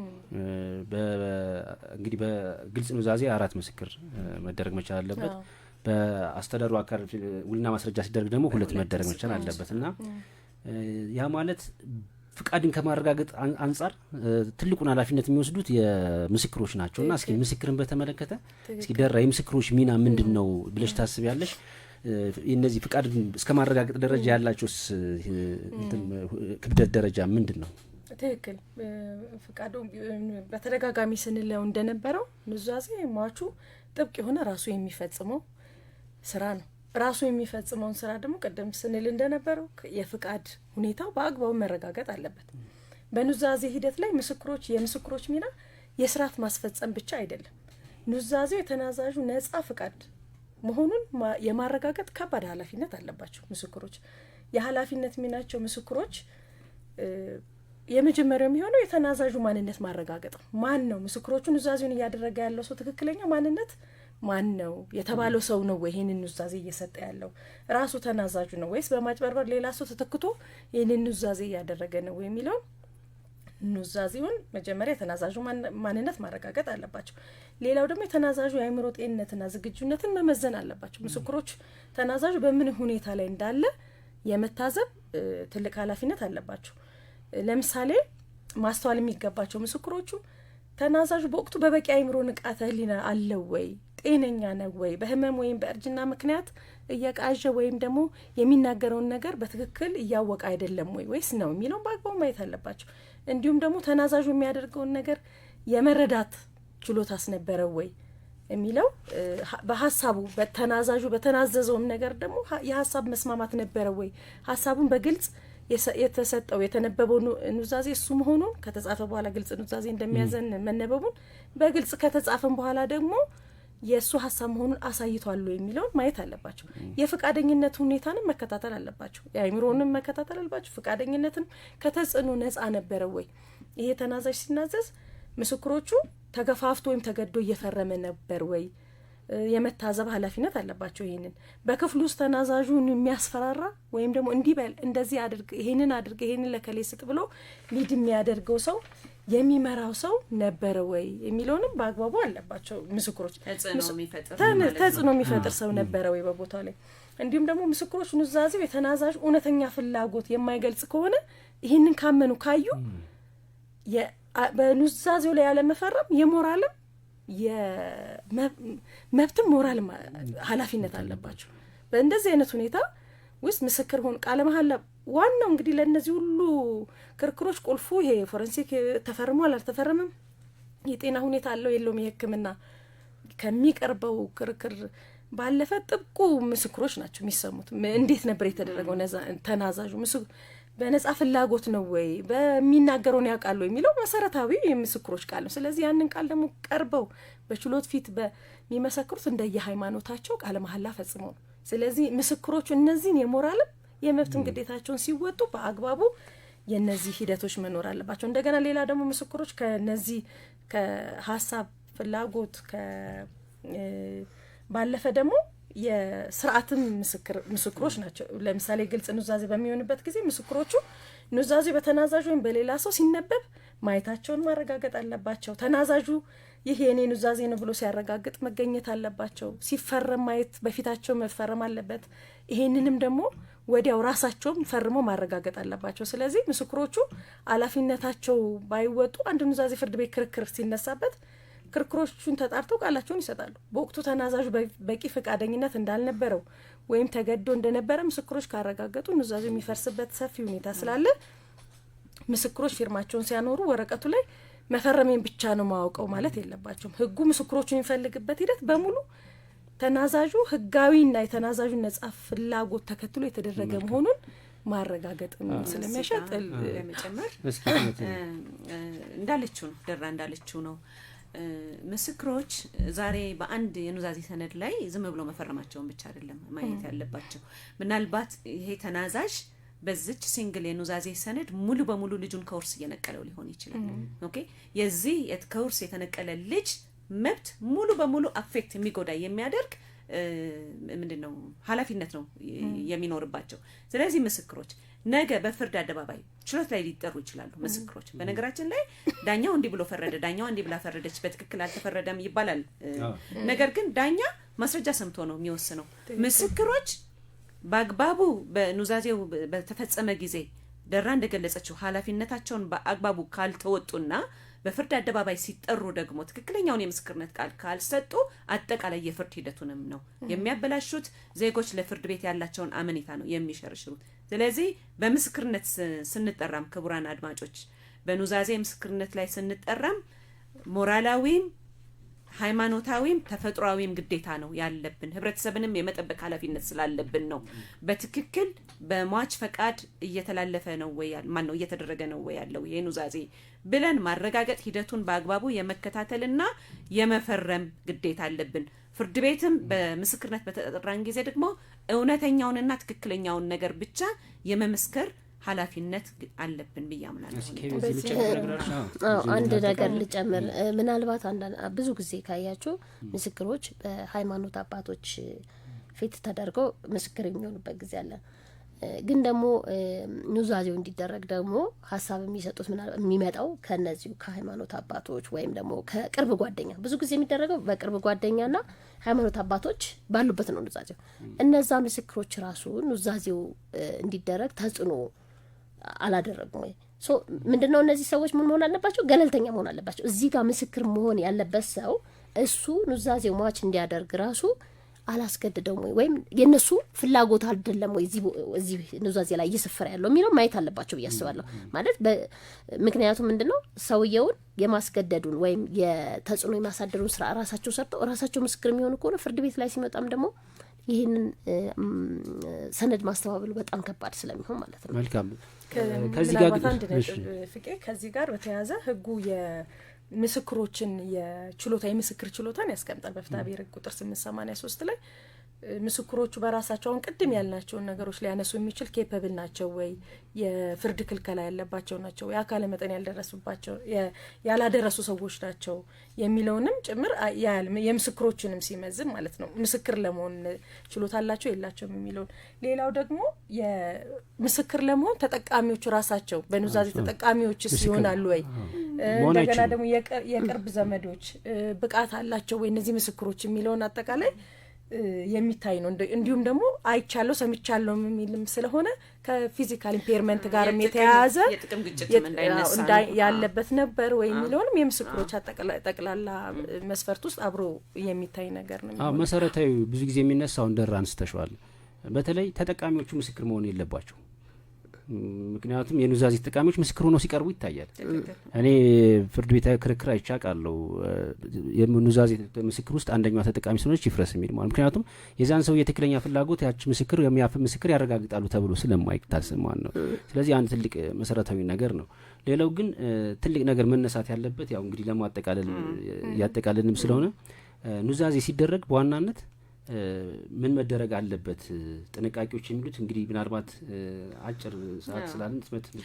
[SPEAKER 3] እንግዲህ በግልጽ ኑዛዜ 4 ምስክር መደረግ መቻል አለበት። በአስተዳደሩ አካል ውልና ማስረጃ ሲደረግ ደግሞ 2 መደረግ መቻል አለበት እና ያ ማለት ፍቃድን ከማረጋገጥ አንጻር ትልቁን ኃላፊነት የሚወስዱት የምስክሮች ናቸውና እስኪ ምስክርን በተመለከተ እስኪ ደራ የምስክሮች ሚና ምንድነው ብለሽ ታስቢያለሽ? እነዚህ ፍቃድ እስከ ማረጋገጥ ደረጃ ያላቸውስ ክብደት ደረጃ ምንድነው?
[SPEAKER 6] ትክክል። ፍቃዱ በተደጋጋሚ ስንለው እንደነበረው ኑዛዜ ሟቹ ጥብቅ የሆነ ራሱ የሚፈጽመው ስራ ነው። ራሱ የሚፈጽመውን ስራ ደግሞ ቀደም ስንል እንደነበረው የፍቃድ ሁኔታው በአግባቡ መረጋገጥ አለበት። በኑዛዜ ሂደት ላይ የምስክሮች ሚና የስርዓት ማስፈጸም ብቻ አይደለም። ኑዛዜው የተናዛዡ ነጻ ፍቃድ መሆኑን የማረጋገጥ ከባድ ኃላፊነት አለባቸው ምስክሮች። የኃላፊነት ሚናቸው ምስክሮች የመጀመሪያው የሚሆነው የተናዛዡ ማንነት ማረጋገጥ ነው። ማን ነው ምስክሮቹ ኑዛዜውን እያደረገ ያለው ሰው ትክክለኛ ማንነት ማን ነው? የተባለው ሰው ነው ወይ ይሄንን ኑዛዜ እየሰጠ ያለው? ራሱ ተናዛዡ ነው ወይስ በማጭበርበር ሌላ ሰው ተተክቶ ይሄንን ኑዛዜ እያደረገ ነው የሚለው ኑዛዜውን መጀመሪያ የተናዛዡ ማንነት ማረጋገጥ አለባቸው። ሌላው ደግሞ የተናዛዡ የአእምሮ ጤንነትና ዝግጁነትን መመዘን አለባቸው። ምስክሮች ተናዛዡ በምን ሁኔታ ላይ እንዳለ የመታዘብ ትልቅ ኃላፊነት አለባቸው። ለምሳሌ ማስተዋል የሚገባቸው ምስክሮቹ ተናዛዡ በወቅቱ በበቂ አእምሮ ንቃተ ህሊና አለው ወይ፣ ጤነኛ ነው ወይ፣ በህመም ወይም በእርጅና ምክንያት እየቃዠ ወይም ደግሞ የሚናገረውን ነገር በትክክል እያወቀ አይደለም ወይስ ነው የሚለውን በአግባቡ ማየት አለባቸው። እንዲሁም ደግሞ ተናዛዡ የሚያደርገውን ነገር የመረዳት ችሎታ አስነበረው ወይ የሚለው በሐሳቡ በተናዛዡ በተናዘዘውም ነገር ደግሞ የሐሳብ መስማማት ነበረው ወይ፣ ሐሳቡን በግልጽ የተሰጠው የተነበበው ኑዛዜ እሱ መሆኑን ከተጻፈ በኋላ ግልጽ ኑዛዜ እንደሚያዘን መነበቡን በግልጽ ከተጻፈም በኋላ ደግሞ የእሱ ሐሳብ መሆኑን አሳይቷል የሚለውን ማየት አለባቸው። የፍቃደኝነት ሁኔታንም መከታተል አለባቸው። የአእምሮንም መከታተል አለባቸው። ፍቃደኝነትን ከተጽዕኖ ነጻ ነበረ ወይ፣ ይሄ ተናዛዥ ሲናዘዝ ምስክሮቹ ተገፋፍቶ ወይም ተገዶ እየፈረመ ነበር ወይ የመታዘብ ኃላፊነት አለባቸው። ይሄንን በክፍሉ ውስጥ ተናዛዡን የሚያስፈራራ ወይም ደግሞ እንዲበል እንደዚህ አድርግ ይሄንን ለከሌ ስጥ ብሎ ሊድ የሚያደርገው ሰው የሚመራው ሰው ነበረ ወይ የሚለውንም በአግባቡ አለባቸው ምስክሮች። ተጽዕኖ የሚፈጥር ሰው ነበረ ወይ በቦታው ላይ። እንዲሁም ደግሞ ምስክሮች ኑዛዜው የተናዛዥ እውነተኛ ፍላጎት የማይገልጽ ከሆነ ይህንን ካመኑ ካዩ በኑዛዜው ላይ ያለመፈረም የሞራልም የመብትም ሞራልም ኃላፊነት አለባቸው። በእንደዚህ አይነት ሁኔታ ውስጥ ምስክር ሆን ቃለ መሐላ ዋናው እንግዲህ ለእነዚህ ሁሉ ክርክሮች ቁልፉ ይሄ ፎረንሲክ ተፈርሟል አልተፈረመም፣ የጤና ሁኔታ አለው የለውም፣ የሕክምና ከሚቀርበው ክርክር ባለፈ ጥብቁ ምስክሮች ናቸው የሚሰሙት። እንዴት ነበር የተደረገው? ተናዛዡ በነጻ ፍላጎት ነው ወይ በሚናገረውን ያውቃሉ የሚለው መሰረታዊ የምስክሮች ቃል ነው። ስለዚህ ያንን ቃል ደግሞ ቀርበው በችሎት ፊት በሚመሰክሩት እንደየሃይማኖታቸው ቃለ መሐላ ፈጽመው ነው። ስለዚህ ምስክሮቹ እነዚህን የሞራልም የመብትም ግዴታቸውን ሲወጡ በአግባቡ የነዚህ ሂደቶች መኖር አለባቸው። እንደገና ሌላ ደግሞ ምስክሮች ከነዚህ ከሀሳብ ፍላጎት ባለፈ ደግሞ የስርዓትም ምስክሮች ናቸው። ለምሳሌ ግልጽ ኑዛዜ በሚሆንበት ጊዜ ምስክሮቹ ኑዛዜ በተናዛዡ ወይም በሌላ ሰው ሲነበብ ማየታቸውን ማረጋገጥ አለባቸው። ተናዛዡ ይህ የኔ ኑዛዜ ነው ብሎ ሲያረጋግጥ መገኘት አለባቸው። ሲፈረም ማየት በፊታቸው መፈረም አለበት። ይሄንንም ደግሞ ወዲያው ራሳቸውም ፈርመው ማረጋገጥ አለባቸው። ስለዚህ ምስክሮቹ ኃላፊነታቸው ባይወጡ አንድ ኑዛዜ ፍርድ ቤት ክርክር ሲነሳበት ክርክሮቹን ተጣርተው ቃላቸውን ይሰጣሉ። በወቅቱ ተናዛዡ በቂ ፈቃደኝነት እንዳልነበረው ወይም ተገዶ እንደነበረ ምስክሮች ካረጋገጡ ኑዛዜው የሚፈርስበት ሰፊ ሁኔታ ስላለ ምስክሮች ፊርማቸውን ሲያኖሩ ወረቀቱ ላይ መፈረሜን ብቻ ነው ማውቀው ማለት የለባቸውም። ህጉ ምስክሮቹን የሚፈልግበት ሂደት በሙሉ ተናዛዡ ህጋዊና የተናዛዡ ነጻ ፍላጎት ተከትሎ የተደረገ መሆኑን ማረጋገጥ ስለሚያሻጥል
[SPEAKER 4] ለመጨመር እንዳለችው ነው ምስክሮች ዛሬ በአንድ የኑዛዜ ሰነድ ላይ ዝም ብሎ መፈረማቸውን ብቻ አይደለም ማየት ያለባቸው። ምናልባት ይሄ ተናዛዥ በዚች ሲንግል የኑዛዜ ሰነድ ሙሉ በሙሉ ልጁን ከውርስ እየነቀለው ሊሆን ይችላል። ኦኬ የዚህ ከውርስ የተነቀለ ልጅ መብት ሙሉ በሙሉ አፌክት የሚጎዳ የሚያደርግ ምንድነው ኃላፊነት ነው የሚኖርባቸው። ስለዚህ ምስክሮች ነገ በፍርድ አደባባይ ችሎት ላይ ሊጠሩ ይችላሉ። ምስክሮች በነገራችን ላይ ዳኛው እንዲህ ብሎ ፈረደ፣ ዳኛው እንዲህ ብላ ፈረደች፣ በትክክል አልተፈረደም ይባላል። ነገር ግን ዳኛ ማስረጃ ሰምቶ ነው የሚወስነው። ምስክሮች በአግባቡ በኑዛዜው በተፈጸመ ጊዜ ደራ እንደገለጸችው ኃላፊነታቸውን በአግባቡ ካልተወጡና በፍርድ አደባባይ ሲጠሩ ደግሞ ትክክለኛውን የምስክርነት ቃል ካልሰጡ አጠቃላይ የፍርድ ሂደቱንም ነው የሚያበላሹት። ዜጎች ለፍርድ ቤት ያላቸውን አመኔታ ነው የሚሸርሽሩት። ስለዚህ በምስክርነት ስንጠራም ክቡራን አድማጮች በኑዛዜ ምስክርነት ላይ ስንጠራም ሞራላዊም ሃይማኖታዊም ተፈጥሯዊም ግዴታ ነው ያለብን። ህብረተሰብንም የመጠበቅ ኃላፊነት ስላለብን ነው። በትክክል በሟች ፈቃድ እየተላለፈ ነው ወይ ማን ነው እየተደረገ ነው ወይ ያለው ይሄ ኑዛዜ ብለን ማረጋገጥ ሂደቱን በአግባቡ የመከታተልና የመፈረም ግዴታ አለብን። ፍርድ ቤትም በምስክርነት በተጠራን ጊዜ ደግሞ እውነተኛውንና ትክክለኛውን ነገር ብቻ የመመስከር ኃላፊነት አለብን ብያምናለሁ።
[SPEAKER 5] አንድ ነገር ልጨምር። ምናልባት ብዙ ጊዜ ካያችሁ ምስክሮች በሃይማኖት አባቶች ፊት ተደርገው ምስክር የሚሆኑበት ጊዜ አለ። ግን ደግሞ ኑዛዜው እንዲደረግ ደግሞ ሀሳብ የሚሰጡት ምናልባት የሚመጣው ከነዚሁ ከሃይማኖት አባቶች ወይም ደግሞ ከቅርብ ጓደኛ፣ ብዙ ጊዜ የሚደረገው በቅርብ ጓደኛና ሃይማኖት አባቶች ባሉበት ነው ኑዛዜው። እነዛ ምስክሮች ራሱ ኑዛዜው እንዲደረግ ተጽዕኖ አላደረጉም ወይ? ሶ ምንድነው እነዚህ ሰዎች ምን መሆን አለባቸው? ገለልተኛ መሆን አለባቸው። እዚህ ጋር ምስክር መሆን ያለበት ሰው እሱ ኑዛዜው ማች እንዲያደርግ ራሱ አላስገድደውም ወይም የነሱ ፍላጎት አይደለም ወይ እዚህ ኑዛዜ ላይ እየሰፈረ ያለው የሚለው ማየት አለባቸው ብዬ አስባለሁ። ማለት ምክንያቱም ምንድነው ሰውየውን የማስገደዱን ወይም የተጽዕኖ የማሳደሩን ስራ ራሳቸው ሰርተው ራሳቸው ምስክር የሚሆኑ ከሆነ ፍርድ ቤት ላይ ሲመጣም ደግሞ ይህንን ሰነድ ማስተባበሉ በጣም ከባድ ስለሚሆን ማለት ነው።
[SPEAKER 3] መልካም
[SPEAKER 6] ከዚህ ጋር ከዚህ ጋር በተያያዘ ህጉ የምስክሮችን የምስክር ችሎታን ያስቀምጣል። በፍትሐ ብሔር ቁጥር 883 ላይ ምስክሮቹ በራሳቸው ቅድም ያልናቸውን ነገሮች ሊያነሱ የሚችል ኬፐብል ናቸው ወይ፣ የፍርድ ክልከላ ያለባቸው ናቸው፣ የአካለ መጠን ያልደረሱባቸው ያላደረሱ ሰዎች ናቸው የሚለውንም ጭምር የምስክሮችንም ሲመዝን ማለት ነው። ምስክር ለመሆን ችሎታ አላቸው የላቸውም የሚለውን። ሌላው ደግሞ የምስክር ለመሆን ተጠቃሚዎቹ ራሳቸው በኑዛዜ ተጠቃሚዎችስ ይሆናሉ ወይ፣ እንደገና ደግሞ የቅርብ ዘመዶች ብቃት አላቸው ወይ እነዚህ ምስክሮች የሚለውን አጠቃላይ የሚታይ ነው። እንዲሁም ደግሞ አይቻለው ሰምቻለው የሚልም ስለሆነ ከፊዚካል ኢምፔርመንት ጋር የተያያዘ
[SPEAKER 4] የጥቅም ግጭትም እንዳይነሳ
[SPEAKER 6] ያለበት ነበር ወይ የሚለውንም የምስክሮች ጠቅላላ መስፈርት ውስጥ አብሮ የሚታይ ነገር ነው።
[SPEAKER 3] መሰረታዊ ብዙ ጊዜ የሚነሳው እንደራ አንስተሽዋል። በተለይ ተጠቃሚዎቹ ምስክር መሆን የለባቸው። ምክንያቱም የኑዛዜ ተጠቃሚዎች ምስክር ሆነው ሲቀርቡ ይታያል። እኔ ፍርድ ቤት ክርክር አይቻቃለሁ። የኑዛዜ ምስክር ውስጥ አንደኛው ተጠቃሚ ስለሆነች ይፍረስ የሚል ማለት ምክንያቱም የዛን ሰው የትክክለኛ ፍላጎት ያቺ ምስክር ምስክር ያረጋግጣሉ ተብሎ ስለማይታሰብ ማለት ነው። ስለዚህ አንድ ትልቅ መሰረታዊ ነገር ነው። ሌላው ግን ትልቅ ነገር መነሳት ያለበት ያው እንግዲህ ለማጠቃለል ያጠቃልልንም ስለሆነ ኑዛዜ ሲደረግ በዋናነት ምን መደረግ አለበት ጥንቃቄዎች የሚሉት እንግዲህ ምናልባት አጭር ሰዓት ስላልን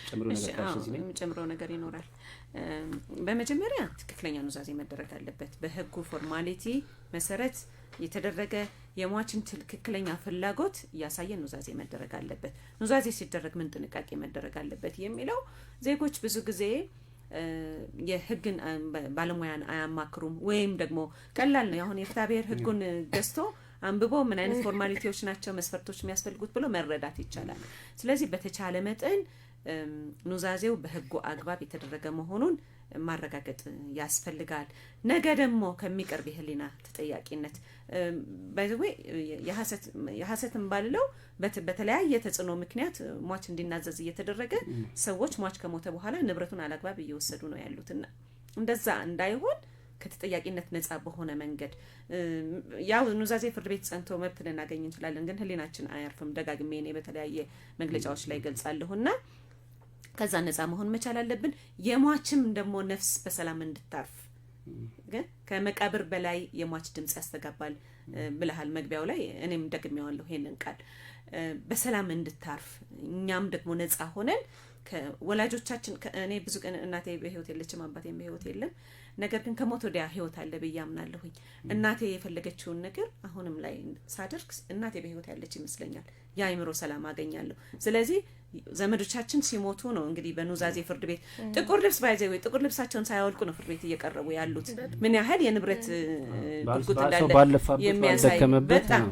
[SPEAKER 3] ጨምሮ ነገር ካሽ ላይ
[SPEAKER 4] ጨምሮ ነገር ይኖራል። በመጀመሪያ ትክክለኛ ኑዛዜ መደረግ አለበት። በህጉ ፎርማሊቲ መሰረት የተደረገ የሟችን ትክክለኛ ፍላጎት ያሳየን ኑዛዜ መደረግ አለበት። ኑዛዜ ሲደረግ ምን ጥንቃቄ መደረግ አለበት የሚለው ዜጎች ብዙ ጊዜ የህግን ባለሙያን አያማክሩም ወይም ደግሞ ቀላል ነው አሁን የፍትሐ ብሔር ህጉን ገዝቶ አንብቦ ምን አይነት ፎርማሊቲዎች ናቸው መስፈርቶች የሚያስፈልጉት ብሎ መረዳት ይቻላል። ስለዚህ በተቻለ መጠን ኑዛዜው በህጉ አግባብ የተደረገ መሆኑን ማረጋገጥ ያስፈልጋል። ነገ ደግሞ ከሚቀርብ የህሊና ተጠያቂነት ባይዘዌ የሐሰትን ባልለው በተለያየ ተጽዕኖ ምክንያት ሟች እንዲናዘዝ እየተደረገ ሰዎች ሟች ከሞተ በኋላ ንብረቱን አላግባብ እየወሰዱ ነው ያሉትና እንደዛ እንዳይሆን ከተጠያቂነት ነፃ በሆነ መንገድ ያው ኑዛዜ ፍርድ ቤት ጸንቶ መብት ልናገኝ እንችላለን፣ ግን ህሊናችን አያርፍም። ደጋግሜ እኔ በተለያየ መግለጫዎች ላይ ገልጻለሁና ከዛ ነፃ መሆን መቻል አለብን። የሟችም ደግሞ ነፍስ በሰላም እንድታርፍ ግን ከመቃብር በላይ የሟች ድምጽ ያስተጋባል ብለሃል መግቢያው ላይ፣ እኔም ደግሜዋለሁ ይሄንን ቃል። በሰላም እንድታርፍ እኛም ደግሞ ነፃ ሆነን ከወላጆቻችን እኔ ብዙ ቀን እናቴ በህይወት የለችም አባቴም በህይወት የለም፣ ነገር ግን ከሞት ወዲያ ህይወት አለ በያምናለሁኝ። እናቴ የፈለገችውን ነገር አሁንም ላይ ሳደርግ እናቴ በህይወት ያለች ይመስለኛል፣ የአእምሮ ሰላም አገኛለሁ። ስለዚህ ዘመዶቻችን ሲሞቱ ነው እንግዲህ በኑዛዜ ፍርድ ቤት ጥቁር ልብስ ባይዘው ጥቁር ልብሳቸውን ሳያወልቁ ነው ፍርድ ቤት እየቀረቡ ያሉት። ምን ያህል የንብረት ጉልጉት እንዳለ የሚያሳይ በጣም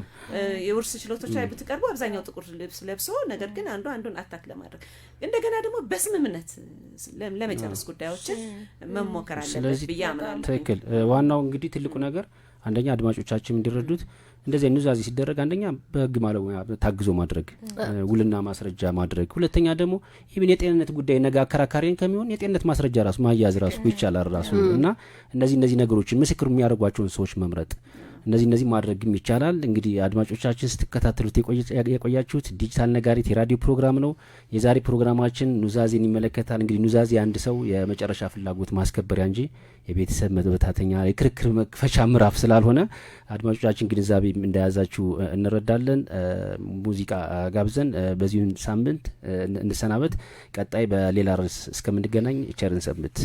[SPEAKER 4] የውርስ ችሎቶች ላይ ብትቀርቡ አብዛኛው ጥቁር ልብስ ለብሶ ነገር ግን አንዱን አታክ ለማድረግ እንደገና ደግሞ በስምምነት ለመጨረስ ጉዳዮችን መሞከር አለበት ብዬ አምናለሁ።
[SPEAKER 3] ትክክል። ዋናው እንግዲህ ትልቁ ነገር አንደኛ አድማጮቻችን እንዲረዱት እንደዚህ ኑዛዜ ሲደረግ አንደኛ በህግ ማለሙያ ታግዞ ማድረግ፣ ውልና ማስረጃ ማድረግ፣ ሁለተኛ ደግሞ ኢቭን የጤንነት ጉዳይ ነገ አከራካሪን ከሚሆን የጤንነት ማስረጃ ራሱ ማያዝ ራሱ ይቻላል ራሱ እና እነዚህ ነገሮችን ምስክር የሚያደርጓቸውን ሰዎች መምረጥ እነዚህ ማድረግም ይቻላል። እንግዲህ አድማጮቻችን ስትከታተሉት የቆያችሁት ዲጂታል ነጋሪት የራዲዮ ፕሮግራም ነው። የዛሬ ፕሮግራማችን ኑዛዜን ይመለከታል። እንግዲህ ኑዛዜ አንድ ሰው የመጨረሻ ፍላጎት ማስከበሪያ እንጂ የቤተሰብ መበታተኛ የክርክር መክፈቻ ምዕራፍ ስላልሆነ አድማጮቻችን ግንዛቤ እንደያዛችሁ እንረዳለን። ሙዚቃ ጋብዘን በዚሁ ሳምንት እንሰናበት። ቀጣይ በሌላ ርዕስ እስከምንገናኝ ቸርን ሰንብት።